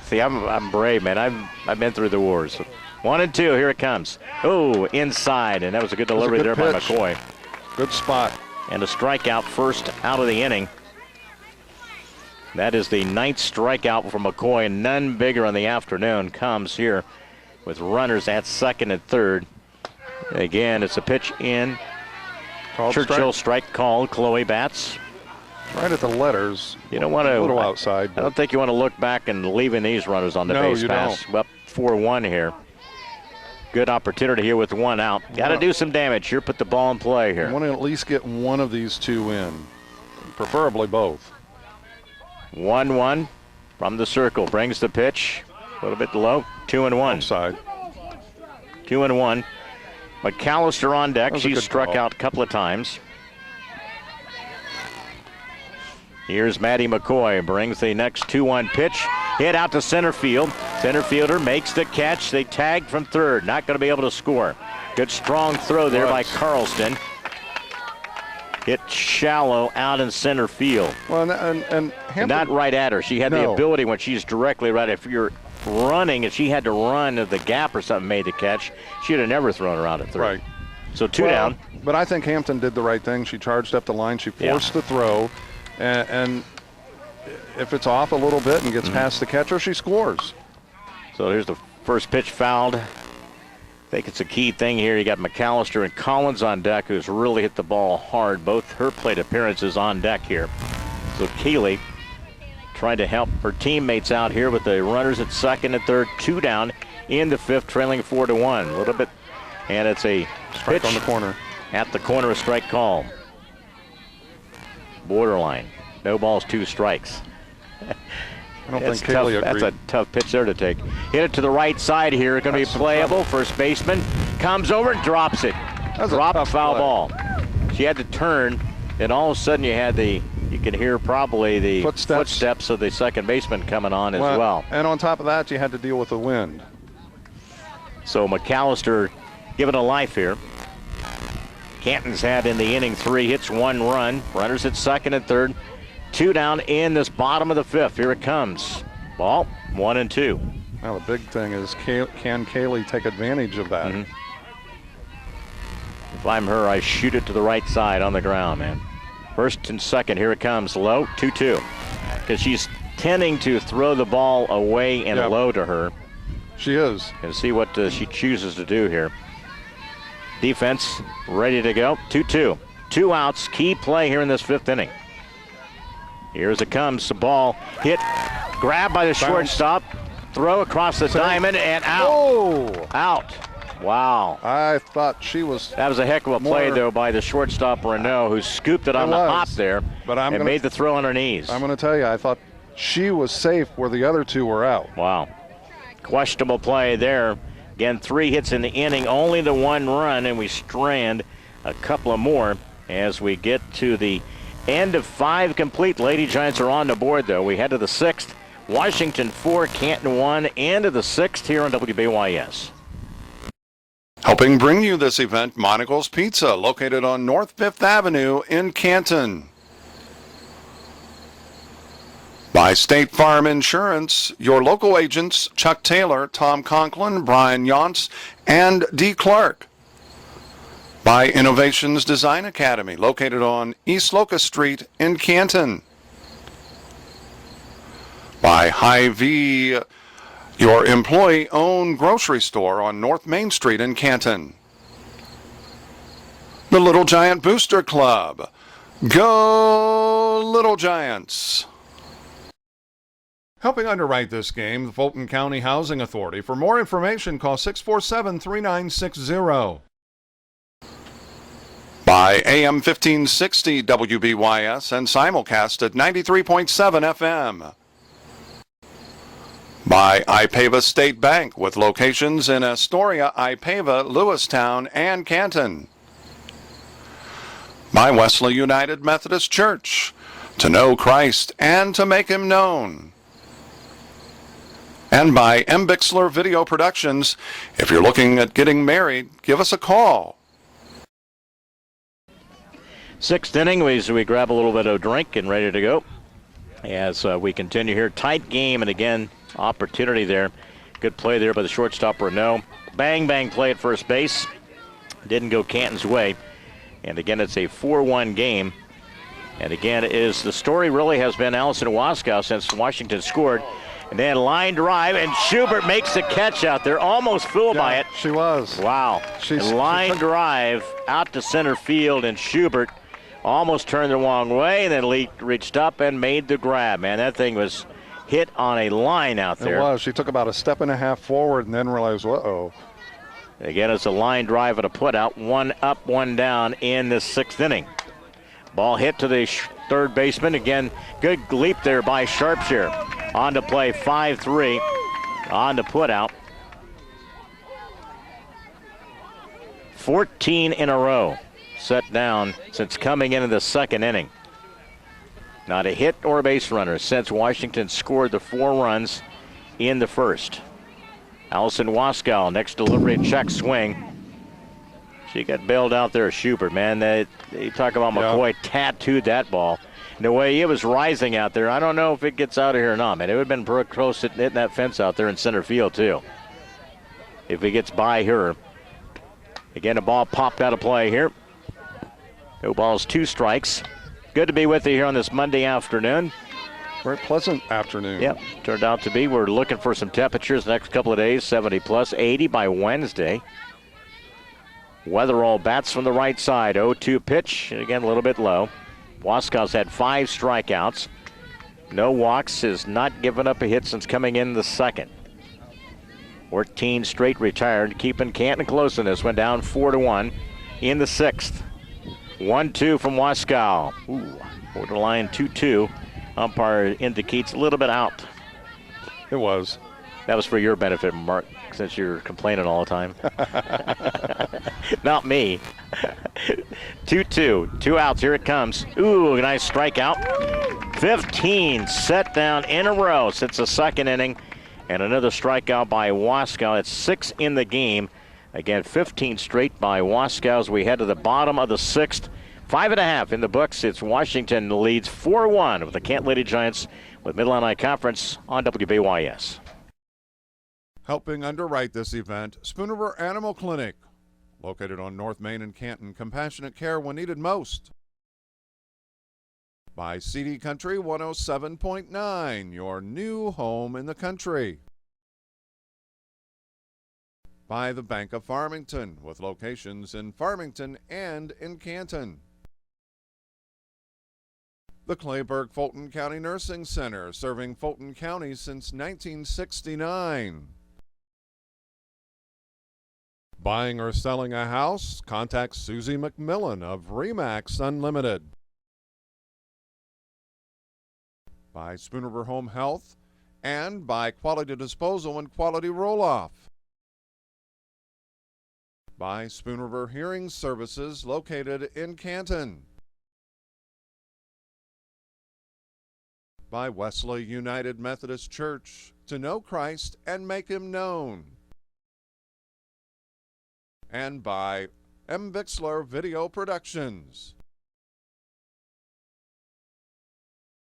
See, I'm brave, man. I've been through the wars. 1 and 2, here it comes. Oh, inside, and that was a good delivery there by McCoy. Good spot. And a strikeout first out of the inning. That is the 9th strikeout for McCoy, and none bigger on the afternoon comes here with runners at second and third. Again, it's a pitch in. Called Churchill strike called. Chloe bats. Right at the letters. You don't want to. A little outside. I don't think you want to look back and leaving these runners on the base pass. Don't. Up 4-1 here. Good opportunity here with 1 out. Got to do some damage here. Put the ball in play here. You want to at least get one of these 2 in, preferably both. 1-1 from the circle. Brings the pitch a little bit low. 2-1. Outside. 2-1. McAllister on deck. She's struck out a couple of times. Here's Maddie McCoy. Brings the next 2-1 pitch. Hit out to center field. Center fielder makes the catch. They tag from third. Not going to be able to score. Good strong throw there by Carlston. Hit shallow out in center field. Well, and Hampton, not right at her. She had the ability when she's directly right. If you're running and she had to run at the gap or something made the catch, she'd have never thrown her out at third. Right. So 2 down. But I think Hampton did the right thing. She charged up the line. She forced the throw. And if it's off a little bit and gets past the catcher, she scores. So here's the first pitch fouled. I think it's a key thing here. You got McAllister and Collins on deck, who's really hit the ball hard. Both her plate appearances on deck here. So Keeley trying to help her teammates out here with the runners at second and third. 2 down in the 5th, trailing 4-1. A little bit, and it's a strike pitch on the corner. At the corner, a strike call. Borderline. No balls, 2 strikes. I don't think Keeley agreed. That's a tough pitch there to take. Hit it to the right side here. Going to be playable. First baseman comes over and drops it. Drop a foul ball. She had to turn, and all of a sudden you can hear probably the footsteps of the second baseman coming on as well. And on top of that, you had to deal with the wind. So McAllister giving a life here. Canton's had in the inning 3 hits, 1 run. Runners at second and third. 2 down in this bottom of the 5th. Here it comes. Ball 1-2. Now the big thing is, can Kaylee take advantage of that? Mm-hmm. If I'm her, I shoot it to the right side on the ground, man. First and second, here it comes. Low, 2-2. Because she's tending to throw the ball away and low to her. She is. And see what she chooses to do here. Defense ready to go. 2-2. 2 outs. Key play here in this 5th inning. Here's it comes. The ball hit. Grab by the shortstop. Throw across the diamond and out. Oh! Out. Wow. I thought she was. That was a heck of a play, though, by the shortstop Renault, who scooped it on the hop there and made the throw on her knees. I'm going to tell you, I thought she was safe where the other 2 were out. Wow. Questionable play there. Again, 3 hits in the inning, only the 1 run, and we strand a couple of more as we get to the end of 5 complete. Lady Giants are on the board, though. We head to the 6th. Washington 4, Canton 1, into the 6th here on WBYS. Helping bring you this event, Monocle's Pizza, located on North 5th Avenue in Canton. By State Farm Insurance, your local agents Chuck Taylor, Tom Conklin, Brian Yonts, and D. Clark. By Innovations Design Academy, located on East Locust Street in Canton. By Hy-Vee, your employee-owned grocery store on North Main Street in Canton. The Little Giant Booster Club. Go Little Giants! Helping underwrite this game, the Fulton County Housing Authority. For more information, call 647-3960. By AM 1560 WBYS and simulcast at 93.7 FM. By Ipava State Bank, with locations in Astoria, Ipava, Lewistown, and Canton. By Wesley United Methodist Church, to know Christ and to make him known. And by M. Bixler Video Productions. If you're looking at getting married, give us a call. 6th inning, we grab a little bit of drink and ready to go. As we continue here, tight game, and again, opportunity there. Good play there by the shortstop Renault. Bang, bang play at first base. Didn't go Canton's way. And again, it's a 4-1 game. And again, the story really has been Allison Waskow since Washington scored. And then line drive, and Schubert makes the catch out there. Almost fooled by it. She was. Wow. Line drive out to center field, and Schubert almost turned the wrong way, and then reached up and made the grab. Man, that thing was hit on a line out there. It was. She took about a step and a half forward and then realized, uh-oh. Again, it's a line drive and a put out. 1 up, 1 down in this 6th inning. Ball hit to the third baseman. Again, good leap there by Sharpshire. On to play 5-3. On to put out. 14 in a row set down since coming into the 2nd inning. Not a hit or a base runner since Washington scored the 4 runs in the 1st. Allison Waskow, next delivery, check swing. She got bailed out there, Schubert, man. They talk about McCoy tattooed that ball. And the way it was rising out there, I don't know if it gets out of here or not, man. It would have been pretty close to hitting that fence out there in center field, too. If he gets by her. Again, the ball popped out of play here. No balls, 2 strikes. Good to be with you here on this Monday afternoon. Very pleasant afternoon. Yep, turned out to be. We're looking for some temperatures the next couple of days, 70 plus, 80 by Wednesday. Weatherall bats from the right side, 0-2 pitch, and again a little bit low. Waskow's had 5 strikeouts. No walks, has not given up a hit since coming in the 2nd. 14 straight retired, keeping Canton close in this one, down 4-1 in the 6th. 1-2 from Waskow. Borderline 2-2. Umpire indicates a little bit out. It was. That was for your benefit, Mark, since you're complaining all the time. Not me. 2-2. 2 outs. Here it comes. Ooh, a nice strikeout. 15 set down in a row since the 2nd inning. And another strikeout by Waskow. That's 6 in the game. Again, 15 straight by Waskow as we head to the bottom of the 6th. 5.5 in the books. It's Washington leads 4-1 with the Canton Lady Giants with Mid-Illini Conference on WBYS. Helping underwrite this event, Spoon River Animal Clinic, located on North Main in Canton. Compassionate care when needed most. By CD Country 107.9, your new home in the country. By the Bank of Farmington, with locations in Farmington and in Canton. The Clayburgh Fulton County Nursing Center, serving Fulton County since 1969. Buying or selling a house? Contact Susie McMillan of RE/MAX Unlimited. By Spoon River Home Health and by Quality Disposal and Quality Roll-Off. By Spoon River Hearing Services, located in Canton. By Wesley United Methodist Church, to know Christ and make him known. And by M. Bixler Video Productions.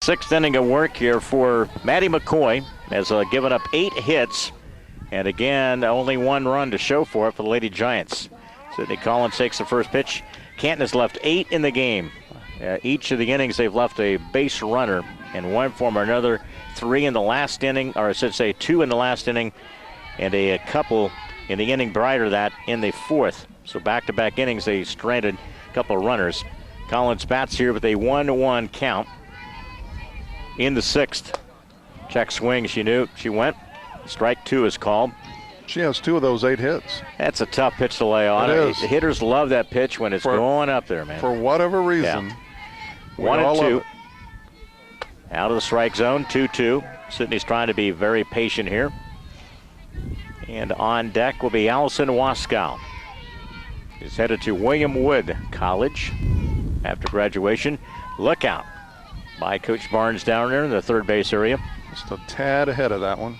Sixth inning of work here for Maddie McCoy, has given up 8 hits, and again, only 1 run to show for it for the Lady Giants. Sydney Collins takes the first pitch. Canton has left 8 in the game. Each of the innings, they've left a base runner in one form or another. 3 in the last inning, or I should say 2 in the last inning, and a couple in the inning prior to that in the 4th. So back-to-back innings, they stranded a couple of runners. Collins bats here with a 1-1 count. In the 6th, check swing, she knew, she went. Strike 2 is called. She has 2 of those 8 hits. That's a tough pitch to lay on. It is. The hitters love that pitch when it's going up there, man. For whatever reason. Yeah. 1-2. Out of the strike zone, 2-2. Sydney's trying to be very patient here. And on deck will be Allison Waskow. He's headed to William Wood College after graduation. Look out by Coach Barnes down there in the third base area. Just a tad ahead of that one.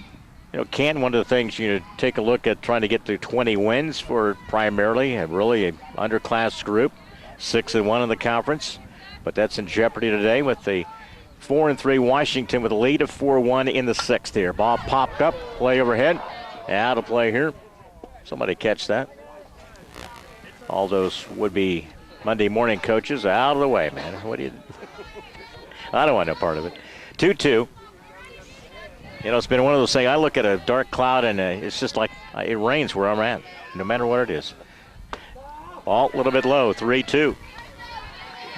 You know, Canton, one of the things you take a look at trying to get to 20 wins for primarily a really underclass group. 6-1 in the conference, but that's in jeopardy today with the 4-3 Washington with a lead of 4-1 in the 6th here. Ball popped up, play overhead. Out of play here. Somebody catch that. All those would-be Monday morning coaches out of the way, man. What do you? I don't want no part of it. 2-2. You know, it's been one of those things. I look at a dark cloud and it's just like it rains where I'm at, no matter what it is. Ball a little bit low, 3-2.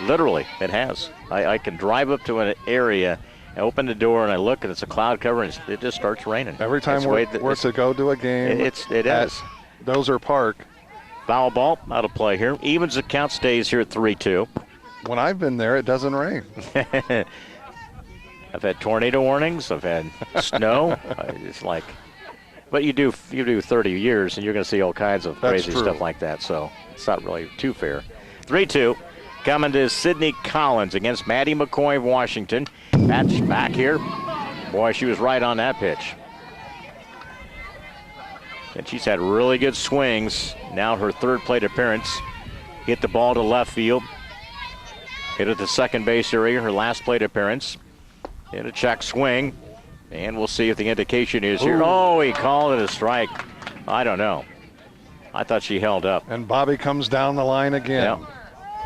Literally, it has. I can drive up to an area, I open the door and I look and it's a cloud cover and it just starts raining. Every time we're to go to a game it is. at Dozer Park. Foul ball out of play here. Evens the count, stays here at 3-2. When I've been there, it doesn't rain. I've had tornado warnings. I've had snow. It's like, but you do 30 years and you're going to see all kinds of crazy stuff like that. So it's not really too fair. 3-2. Coming to Sydney Collins against Maddie McCoy of Washington. Bats back here. Boy, she was right on that pitch. And she's had really good swings. Now her third plate appearance. Hit the ball to left field. Hit at the second base area, her last plate appearance. Hit a check swing. And we'll see if the indication is here. Oh, he called it a strike. I don't know. I thought she held up. And Bobby comes down the line again. Yeah.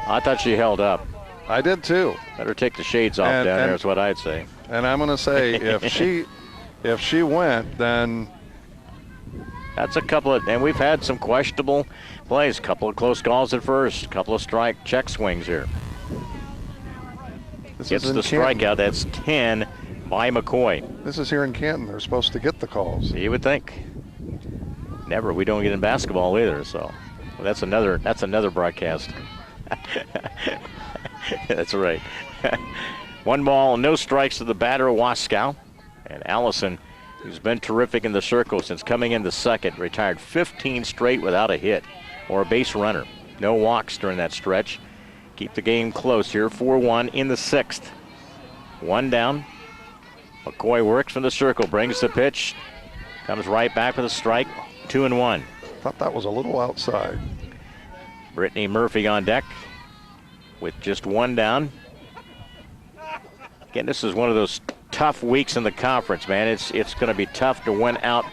I thought she held up. I did too. Better take the shades off down there is what I'd say. And I'm going to say if she went, then that's a couple of, and we've had some questionable plays. A couple of close calls at first. A couple of strike check swings here. Gets the strikeout. That's 10 by McCoy. This is here in Canton. They're supposed to get the calls. You would think. Never. We don't get in basketball either. So well, that's another broadcast. That's right. 1 ball, no strikes to the batter, Waskow. And Allison, who's been terrific in the circle since coming in the second, retired 15 straight without a hit or a base runner. No walks during that stretch. Keep the game close here. 4-1 in the 6th. 1 down. McCoy works from the circle, brings the pitch, comes right back with a strike. 2-1. Thought that was a little outside. Brittany Murphy on deck. with just one down. Again, this is one of those tough weeks in the conference, man. It's going to be tough to win out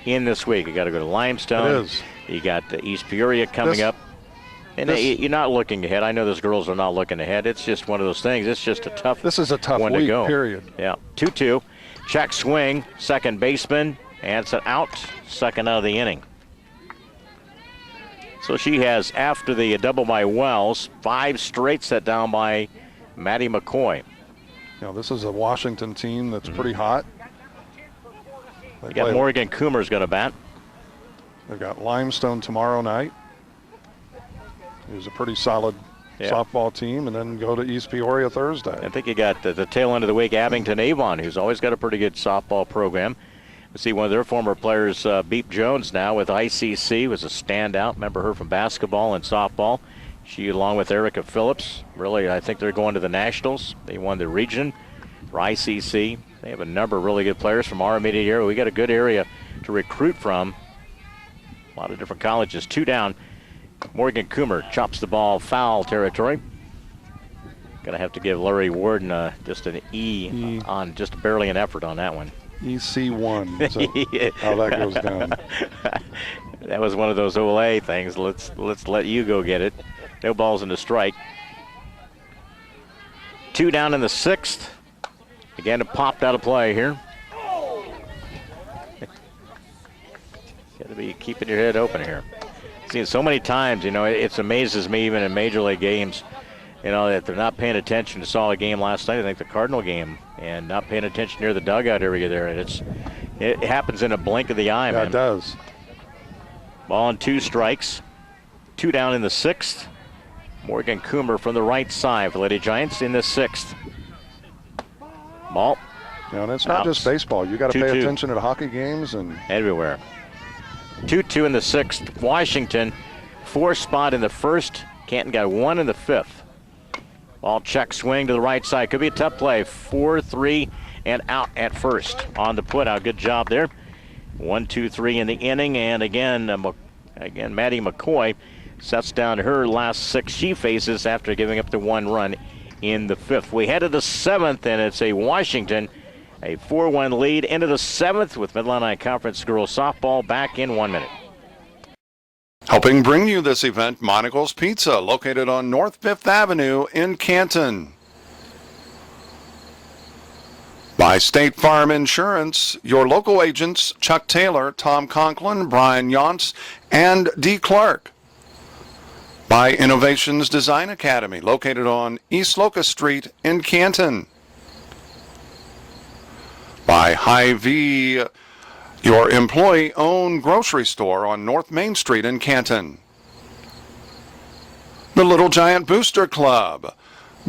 in this week. You got to go to Limestone. It is. You got East Peoria coming up. And you're not looking ahead. I know those girls are not looking ahead. It's just one of those things. It's just a tough This is a tough one week, to go. period. Yeah, 2-2. Check swing, second baseman, and it's an out, second out of the inning. So she has, after the double by Wells, 5 straight set down by Maddie McCoy. This is a Washington team that's pretty hot. You got Morgan Coomer's going to bat. They've got Limestone tomorrow night. Who's a pretty solid softball team, and then go to East Peoria Thursday. I think you got the tail end of the week, Abington Avon, who's always got a pretty good softball program. We see one of their former players, Beep Jones, now with ICC, was a standout. Remember her from basketball and softball. She, along with Erica Phillips, really, I think they're going to the Nationals. They won the region for ICC. They have a number of really good players from our immediate area. We got a good area to recruit from. A lot of different colleges. 2 down. Morgan Coomer chops the ball foul territory. Gonna have to give Larry Warden just an E on just barely an effort on that one. EC1. So how that goes down. That was one of those OLA things. Let's let you go get it. No balls in the strike. 2 down in the 6th. Again, it popped out of play here. Got to be keeping your head open here. Seen so many times, it amazes me even in major league games, that they're not paying attention. Saw a game last night, I think the Cardinal game, and not paying attention near the dugout area there. And it happens in a blink of the eye, man. It does. Ball and 2 strikes. 2 down in the 6th. Morgan Coomer from the right side for Lady Giants in the 6th. Ball. And it's not just baseball. You got to pay attention at hockey games and everywhere. 2-2 in the 6th. Washington, 4 spot in the 1st. Canton got 1 in the 5th. Ball check swing to the right side. Could be a tough play. 4-3 and out at first on the put out. Good job there. 1-2-3 in the inning. And again, Maddie McCoy sets down her last 6 she faces after giving up the 1 run in the 5th. We head to the 7th, and it's a Washington, a 4-1 lead into the 7th with Mid-Atlantic Conference girls softball back in 1 minute. Helping bring you this event, Monocle's Pizza, located on North 5th Avenue in Canton. By State Farm Insurance, your local agents Chuck Taylor, Tom Conklin, Brian Yonts, and D. Clark. By Innovations Design Academy, located on East Locust Street in Canton. By Hy-Vee, your employee-owned grocery store on North Main Street in Canton. The Little Giant Booster Club.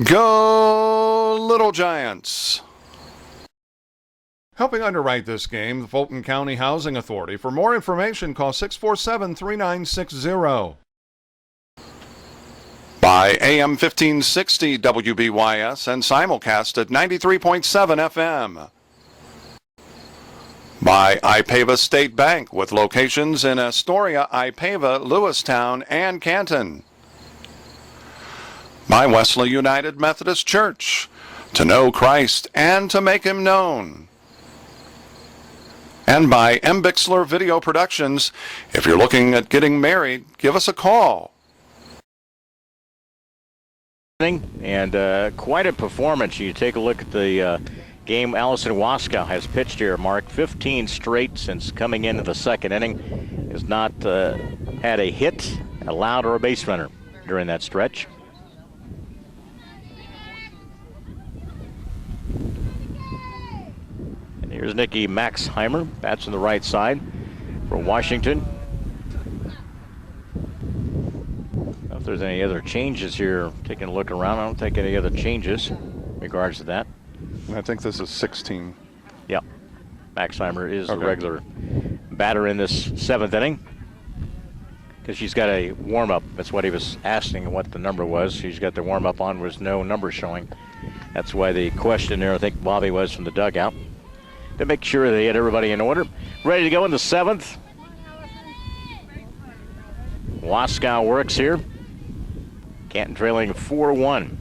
Go Little Giants! Helping underwrite this game, the Fulton County Housing Authority. For more information, call 647-3960. By AM 1560 WBYS and simulcast at 93.7 FM. By Ipava State Bank with locations in Astoria, Ipava, Lewistown, and Canton. By Wesley United Methodist Church, to know Christ and to make Him known. And by M. Bixler Video Productions. If you're looking at getting married, give us a call. And quite a performance. You take a look at the game Allison Waskow has pitched here, Mark. 15 straight since coming into the 2nd inning. Has not had a hit, allowed, or a base runner during that stretch. And here's Nikki Maxheimer. Bats on the right side for Washington. If there's any other changes here, taking a look around, I don't think any other changes in regards to that. And I think this is 16. Yep. Maxheimer is the regular batter in this 7th inning because she's got a warm-up. That's what he was asking what the number was. She's got the warm-up on, was no number showing. That's why the question there, I think Bobby was from the dugout, to make sure they had everybody in order. Ready to go in the 7th. Waskow works here. Canton trailing 4-1.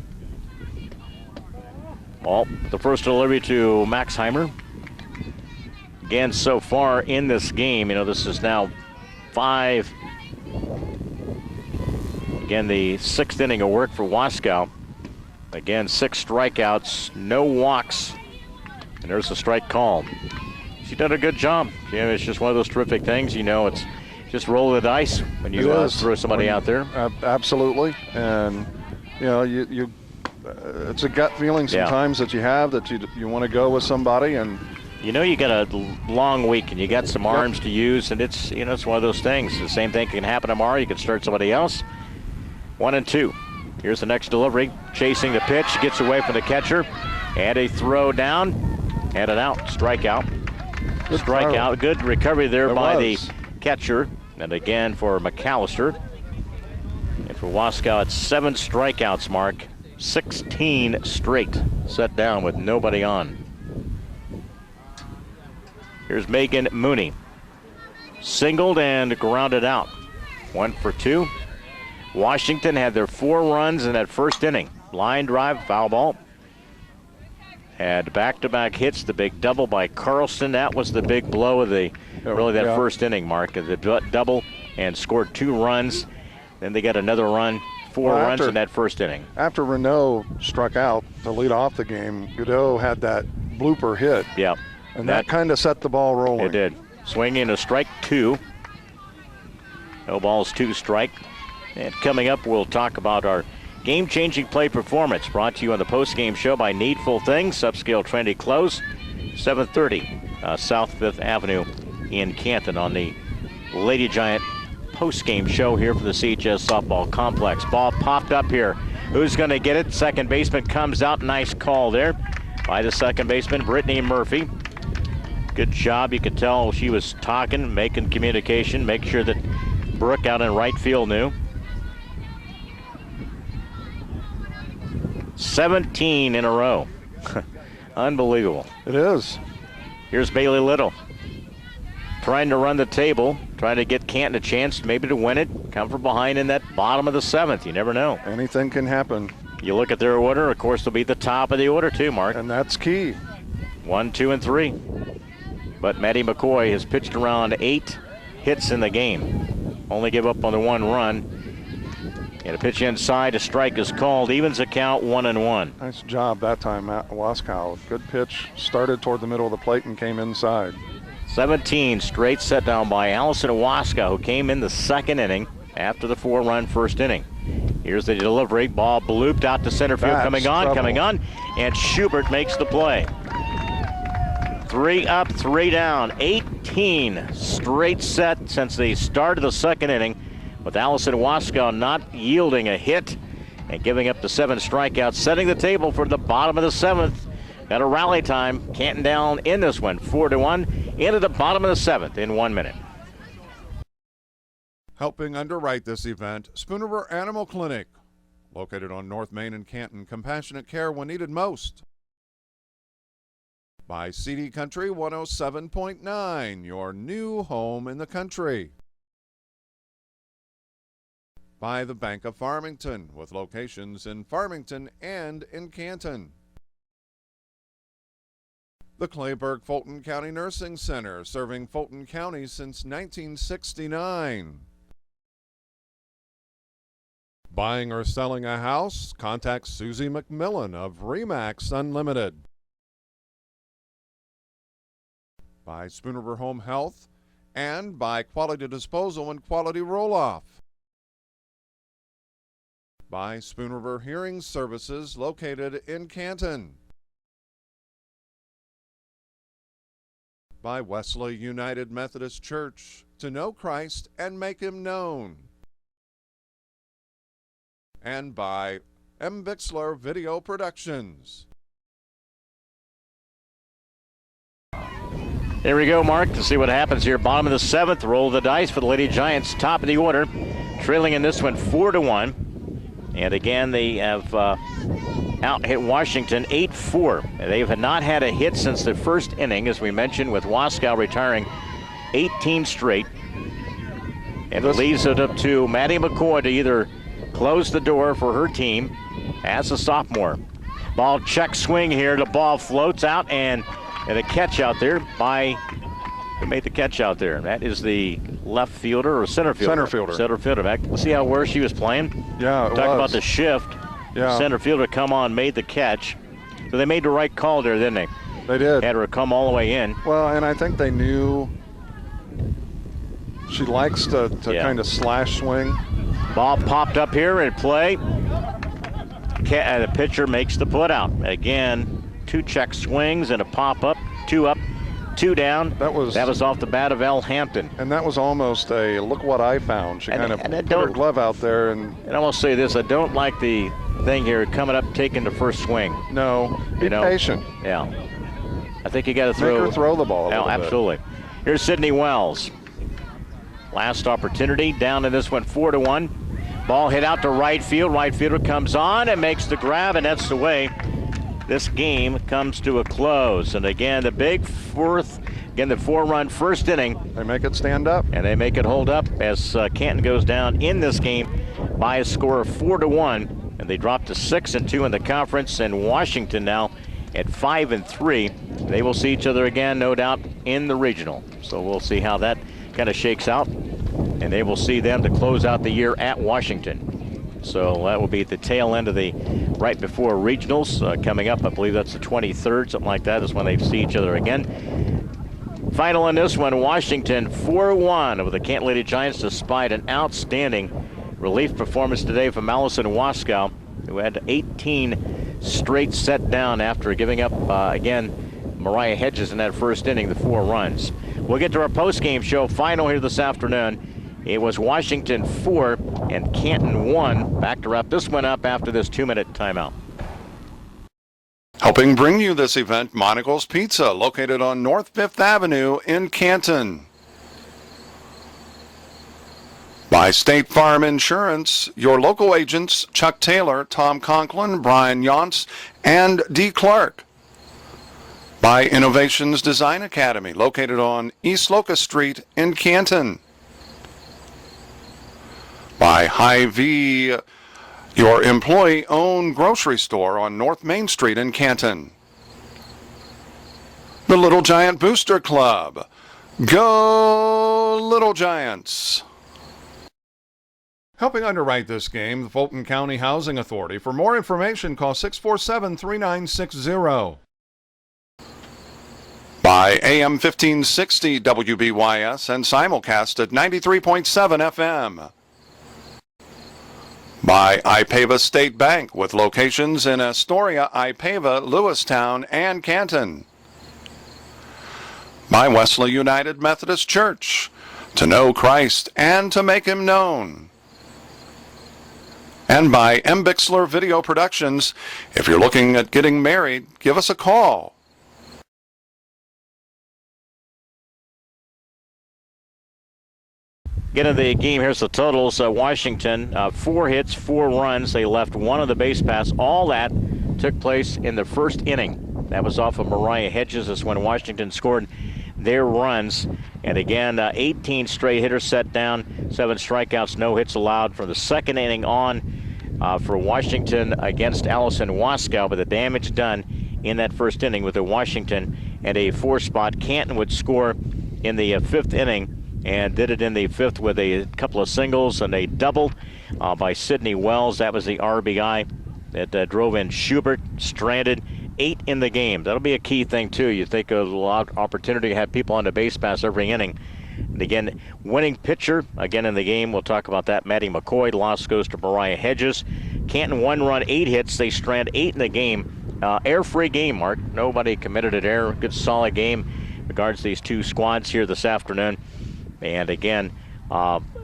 Well, the first delivery to Maxheimer. Again, so far in this game, this is now 5. Again, the 6th inning of work for Wasco. Again, 6 strikeouts, no walks, and there's a strike call. She did a good job. It's just one of those terrific things. It's just roll the dice when you throw somebody out there. Absolutely, and you it's a gut feeling sometimes that you have that you want to go with somebody, and you got a long week and you got some arms to use, and it's it's one of those things. The same thing can happen tomorrow. You can start somebody else. 1-2. Here's the next delivery. Chasing the pitch, gets away from the catcher, and a throw down, and an out. Strikeout. Good recovery there by the catcher, and again for McAllister. And for Wasco, it's 7 strikeouts, Mark. 16 straight set down with nobody on. Here's Megan Mooney. Singled and grounded out. 1 for 2. Washington had their 4 runs in that first inning. Line drive, foul ball. Had back-to-back hits, the big double by Carlson. That was the big blow of that first inning, Mark. The double, and scored 2 runs. Then they got another run, 4 runs in that first inning. After Renault struck out to lead off the game, Godot had that blooper hit. Yeah. And that kind of set the ball rolling. It did. Swinging a strike 2. No balls, 2 strike. And coming up, we'll talk about our game-changing play performance, brought to you on the post-game show by Needful Things, upscale trendy clothes, 730 South 5th Avenue in Canton on the Lady Giant post-game show here for the CHS Softball Complex. Ball popped up here. Who's going to get it? Second baseman comes out. Nice call there by the second baseman, Brittany Murphy. Good job. You could tell she was talking, making communication, make sure that Brooke out in right field knew. 17 in a row. Unbelievable. It is. Here's Bailey Little. Trying to run the table, trying to get Canton a chance maybe to win it. Come from behind in that bottom of the 7th. You never know. Anything can happen. You look at their order, of course, they'll be the top of the order too, Mark. And that's key. 1, 2, and 3. But Maddie McCoy has pitched around 8 hits in the game. Only give up on the 1 run. And a pitch inside, a strike is called. Evens the count, 1-1. Nice job that time, Matt Waskow. Good pitch. Started toward the middle of the plate and came inside. 17 straight set down by Allison Waskow, who came in the second inning after the 4-run first inning. Here's the delivery. Ball blooped out to center field. Coming on. And Schubert makes the play. 3 up, 3 down. 18 straight set since the start of the second inning, with Allison Waskow not yielding a hit and giving up the 7 strikeouts, setting the table for the bottom of the 7th. Got a rally time. Canton down in this one, 4-1, into the bottom of the 7th in 1 minute. Helping underwrite this event, Spooner Animal Clinic, located on North Main in Canton. Compassionate care when needed most. By CD Country 107.9, your new home in the country. By the Bank of Farmington, with locations in Farmington and in Canton. The Clayburgh Fulton County Nursing Center, serving Fulton County since 1969. Buying or selling a house? Contact Susie McMillan of RE/MAX Unlimited. By Spooner Home Health, and by Quality Disposal and Quality Roll-Off. By Spooner Hearing Services, located in Canton. By Wesley United Methodist Church, to know Christ and make Him known. And by M. Bixler Video Productions. There we go, Mark, to see what happens here. Bottom of the 7th, roll the dice for the Lady Giants, top of the order. Trailing in this one 4-1. And again, they have out-hit Washington 8-4. They have not had a hit since the first inning, as we mentioned, with Waskow retiring 18 straight. And it leaves it up to Maddie McCoy to either closed the door for her team as a sophomore. Ball check swing here. The ball floats out and a catch out there by, who made the catch out there? That is the left fielder or center fielder? Center fielder. Center fielder. Let's see where she was playing. Yeah, Talk about the shift. Yeah. Center fielder come on, made the catch. So they made the right call there, didn't they? They did. Had her come all the way in. Well, and I think they knew she likes to kind of slash swing. Ball popped up here in play. The pitcher makes the put out. Again, 2 check swings and a pop up, 2 up, 2 down. That was off the bat of L. Hampton. And that was almost a look what I found. She kind of put her glove out there. And I will say this, I don't like the thing here coming up taking the first swing. No, be patient. Yeah. I think you got to throw. Make her throw the ball a little absolutely. bit. Here's Sydney Wells. Last opportunity, down in this one 4-1. Ball hit out to right field. Right fielder comes on and makes the grab, and that's the way this game comes to a close. And again, the big fourth, again, the 4-run first inning. They make it stand up. And they make it hold up as Canton goes down in this game by a score of 4-1. And they drop to 6-2 in the conference. And Washington now at 5-3. They will see each other again, no doubt, in the regional. So we'll see how that kind of shakes out. And they will see them to close out the year at Washington. So that will be at the tail end of the right before regionals coming up. I believe that's the 23rd, something like that is when they see each other again. Final in this one, Washington 4-1 over the Canton Lady Giants despite an outstanding relief performance today from Allison Waskow, who had 18 straight set down after giving up, again, Mariah Hedges in that first inning, the 4 runs. We'll get to our post-game show final here this afternoon. It was Washington 4 and Canton 1. Back to wrap this one up after this 2-minute timeout. Helping bring you this event, Monocle's Pizza, located on North 5th Avenue in Canton. By State Farm Insurance, your local agents Chuck Taylor, Tom Conklin, Brian Yonts, and D. Clark. By Innovations Design Academy, located on East Locust Street in Canton. By Hy-Vee, your employee-owned grocery store on North Main Street in Canton. The Little Giant Booster Club. Go Little Giants! Helping underwrite this game, the Fulton County Housing Authority. For more information, call 647-3960. By AM 1560 WBYS and simulcast at 93.7 FM. By Ipava State Bank with locations in Astoria, Ipava, Lewistown, and Canton. By Wesley United Methodist Church, to know Christ and to make him known. And by M. Bixler Video Productions. If you're looking at getting married, give us a call. Get into the game. Here's the totals. Washington, 4 hits, 4 runs. They left 1 on the base pass. All that took place in the first inning. That was off of Mariah Hedges. That's when Washington scored their runs. And again, 18 straight hitters set down, 7 strikeouts, no hits allowed from the second inning on for Washington against Allison Waskow. But the damage done in that first inning with the Washington and a 4 spot. Canton would score in the 5th inning, and did it in the 5th with a couple of singles and a double by Sydney Wells. That was the RBI that drove in Schubert, stranded 8 in the game. That'll be a key thing, too. You think of a lot of opportunity to have people on the base pass every inning. And again, winning pitcher, again in the game, we'll talk about that, Maddie McCoy. Loss goes to Mariah Hedges. Canton 1 run, 8 hits. They strand 8 in the game. Air-free game, Mark. Nobody committed an error. Good, solid game regards these 2 squads here this afternoon. And again,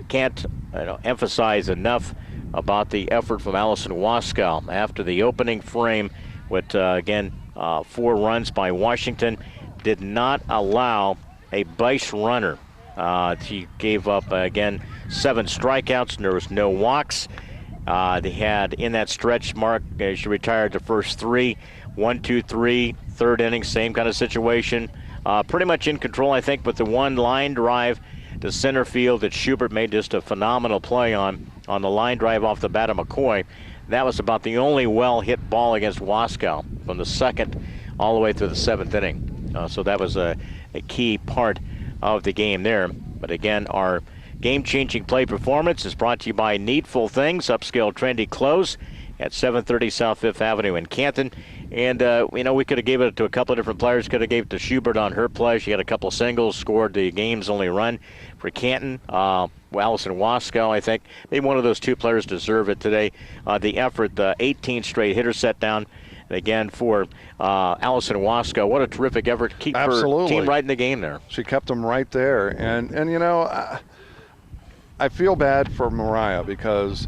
can't emphasize enough about the effort from Allison Waskow after the opening frame with, again, 4 runs by Washington. Did not allow a base runner. She gave up, again, 7 strikeouts, and there was no walks. They had, in that stretch, Mark, she retired the first 3, 1, 2, 3, 3rd inning, same kind of situation. Pretty much in control, I think, with the 1 line drive to center field that Schubert made just a phenomenal play on. on the line drive off the bat of McCoy. That was about the only well-hit ball against Wasco from the second all the way through the seventh inning. So that was a key part of the game there. But again, our game-changing play performance is brought to you by Needful Things, upscale trendy clothes at 730 South 5th Avenue in Canton. And, we could have gave it to a couple of different players. Could have gave it to Schubert on her play. She had a couple of singles, scored the game's only run for Canton. Allison Wasco, I think. Maybe one of those two players deserve it today. The effort, the 18 straight hitter set down. And again, for Allison Wasco, what a terrific effort to keep her team right in the game there. She kept them right there. And I feel bad for Mariah because,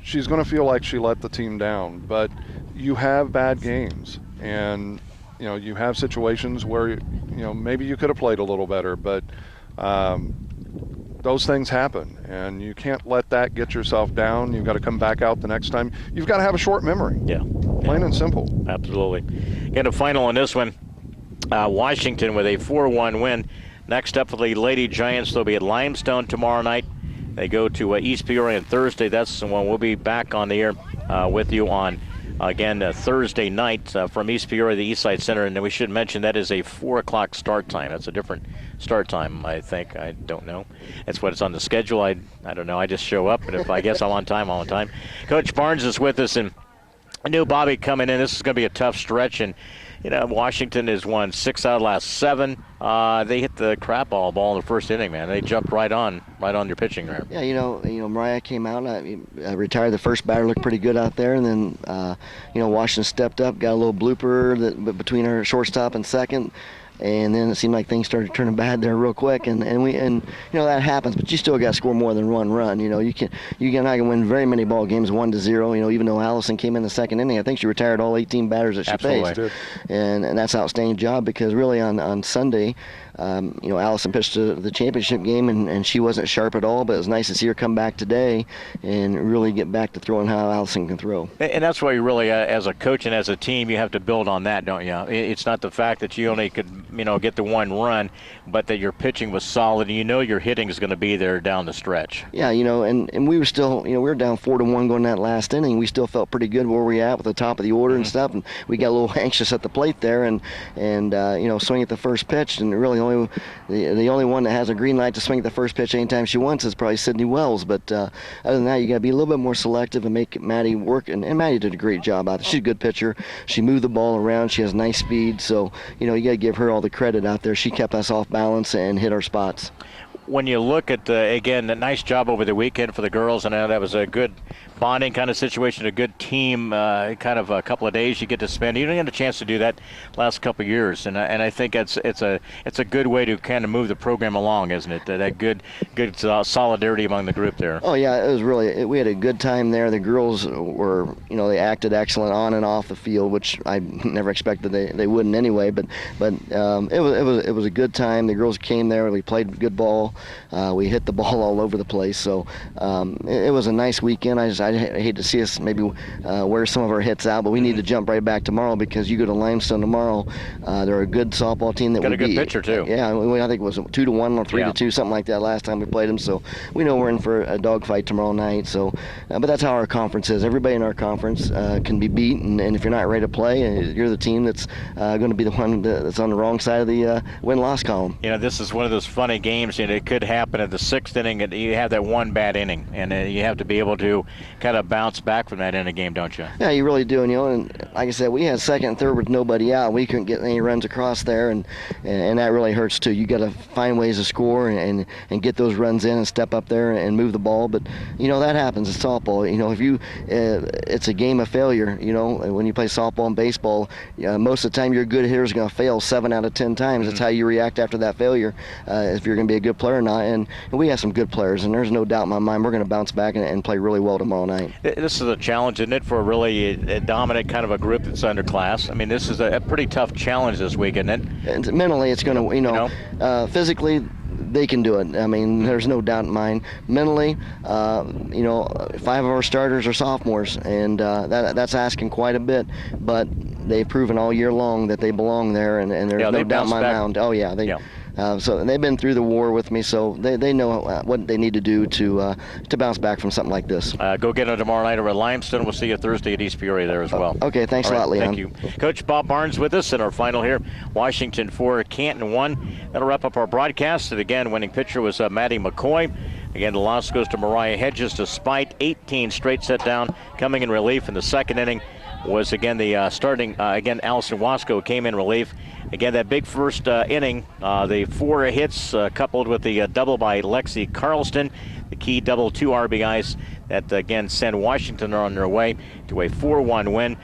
she's going to feel like she let the team down. But you have bad games. And, you have situations where, maybe you could have played a little better. But those things happen, and you can't let that get yourself down. You've got to come back out the next time. You've got to have a short memory. Yeah. Plain and simple. Absolutely. Get a final on this one. Washington with a 4-1 win. Next up for the Lady Giants, they'll be at Limestone tomorrow night. They go to East Peoria on Thursday. That's the one we'll be back on the air with you on, again, Thursday night from East Peoria, the Eastside Center. And then we should mention that is a 4 o'clock start time. That's a different start time, I think. I don't know. That's what it's on the schedule. I don't know. I just show up, and if I guess I'm on time, I'm on time. Coach Barnes is with us, and I knew Bobby coming in. This is going to be a tough stretch, and Washington has won 6 out of the last 7. They hit the crap ball in the first inning, man. They jumped right on your pitching there. Yeah, Mariah came out. I retired the first batter, looked pretty good out there, and then Washington stepped up, got a little blooper between her shortstop and second. And then it seemed like things started turning bad there real quick, and that happens. But you still got to score more than one run. You're not going to win very many ball games 1-0. Even though Allison came in the second inning, I think she retired all 18 batters that she faced, and that's an outstanding job because really on Sunday, Allison pitched the championship game and she wasn't sharp at all. But it was nice to see her come back today and really get back to throwing how Allison can throw. And that's why you really, as a coach and as a team, you have to build on that, don't you? It's not the fact that you only could get the one run, but that your pitching was solid and your hitting is going to be there down the stretch. Yeah, and we were still, we were down 4-1 going that last inning. We still felt pretty good where we at with the top of the order and stuff, and we got a little anxious at the plate there and swing at the first pitch, and really the only one that has a green light to swing at the first pitch anytime she wants is probably Sydney Wells. But other than that, you got to be a little bit more selective and make Maddie work. And Maddie did a great job out there. She's a good pitcher. She moved the ball around. She has nice speed. So you got to give her all the credit out there. She kept us off balance and hit our spots. When you look at, again, a nice job over the weekend for the girls, and that was a good bonding kind of situation, a good team kind of a couple of days you get to spend. You don't get a chance to do that last couple of years, and I think it's a good way to kind of move the program along, isn't it? That good solidarity among the group there. Oh, yeah, it was really, we had a good time there. The girls were, they acted excellent on and off the field, which I never expected they wouldn't anyway, but it was a good time. The girls came there, we played good ball. We hit the ball all over the place, so it was a nice weekend. I hate to see us maybe wear some of our hits out, but we need to jump right back tomorrow because you go to Limestone tomorrow. They're a good softball team that got a good pitcher too. Yeah, I think it was 2-1 or 3-2, something like that last time we played them. So we know we're in for a dogfight tomorrow night. So, but that's how our conference is. Everybody in our conference can be beat, and if you're not ready to play, you're the team that's going to be the one that's on the wrong side of the win-loss column. This is one of those funny games. It could happen at the 6th inning, and you have that one bad inning, and you have to be able to kind of bounce back from that in a game, don't you? Yeah, you really do. And like I said, we had second and third with nobody out. We couldn't get any runs across there, and that really hurts too. You got to find ways to score and get those runs in and step up there and move the ball. But that happens. It's softball. If it's a game of failure. When you play softball and baseball, most of the time your good hitter is going to fail 7 out of 10 times. That's how you react after that failure. If you're going to be a good player or not. And we have some good players, and there's no doubt in my mind we're going to bounce back and play really well tomorrow night. This is a challenge, isn't it, for a dominant kind of a group that's underclass? I mean, this is a pretty tough challenge this week, isn't it? And mentally, it's going to, physically, they can do it. I mean, there's no doubt in mine. Mentally, 5 of our starters are sophomores, and that's asking quite a bit. But they've proven all year long that they belong there, and there's no doubt in my mind. Oh, yeah. So they've been through the war with me, so they know what they need to do to bounce back from something like this. Go get it tomorrow night over at Limestone. We'll see you Thursday at East Peoria there as well. Okay, thanks a lot, Leon. Thank you. Coach Bob Barnes with us in our final here. Washington 4, Canton 1. That'll wrap up our broadcast. And again, winning pitcher was Maddie McCoy. Again, the loss goes to Mariah Hedges despite 18 straight set down. Coming in relief in the second inning was again the starting, Allison Wasco came in relief. Again, that big first inning, the 4 hits coupled with the double by Lexi Carlston, the key double, 2 RBIs that again send Washington on their way to a 4-1 win.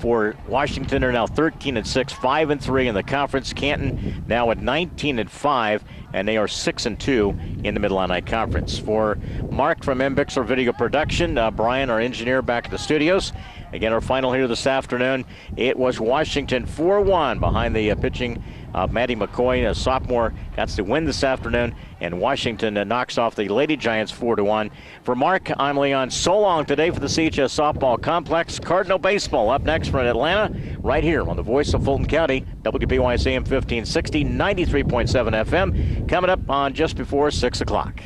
For Washington, are now 13-6, 5-3 in the conference. Canton now at 19-5, and they are 6-2 in the Mid-Atlantic Conference. For Mark from M. Bixler Video Production, Brian, our engineer, back at the studios. Again, our final here this afternoon, it was Washington 4-1 behind the pitching of Maddie McCoy, a sophomore, got to win this afternoon, and Washington knocks off the Lady Giants 4-1. For Mark, I'm Leon. So long today for the CHS Softball Complex. Cardinal Baseball up next from Atlanta, right here on the voice of Fulton County, WPYS AM 1560, 93.7 FM, coming up on just before 6 o'clock.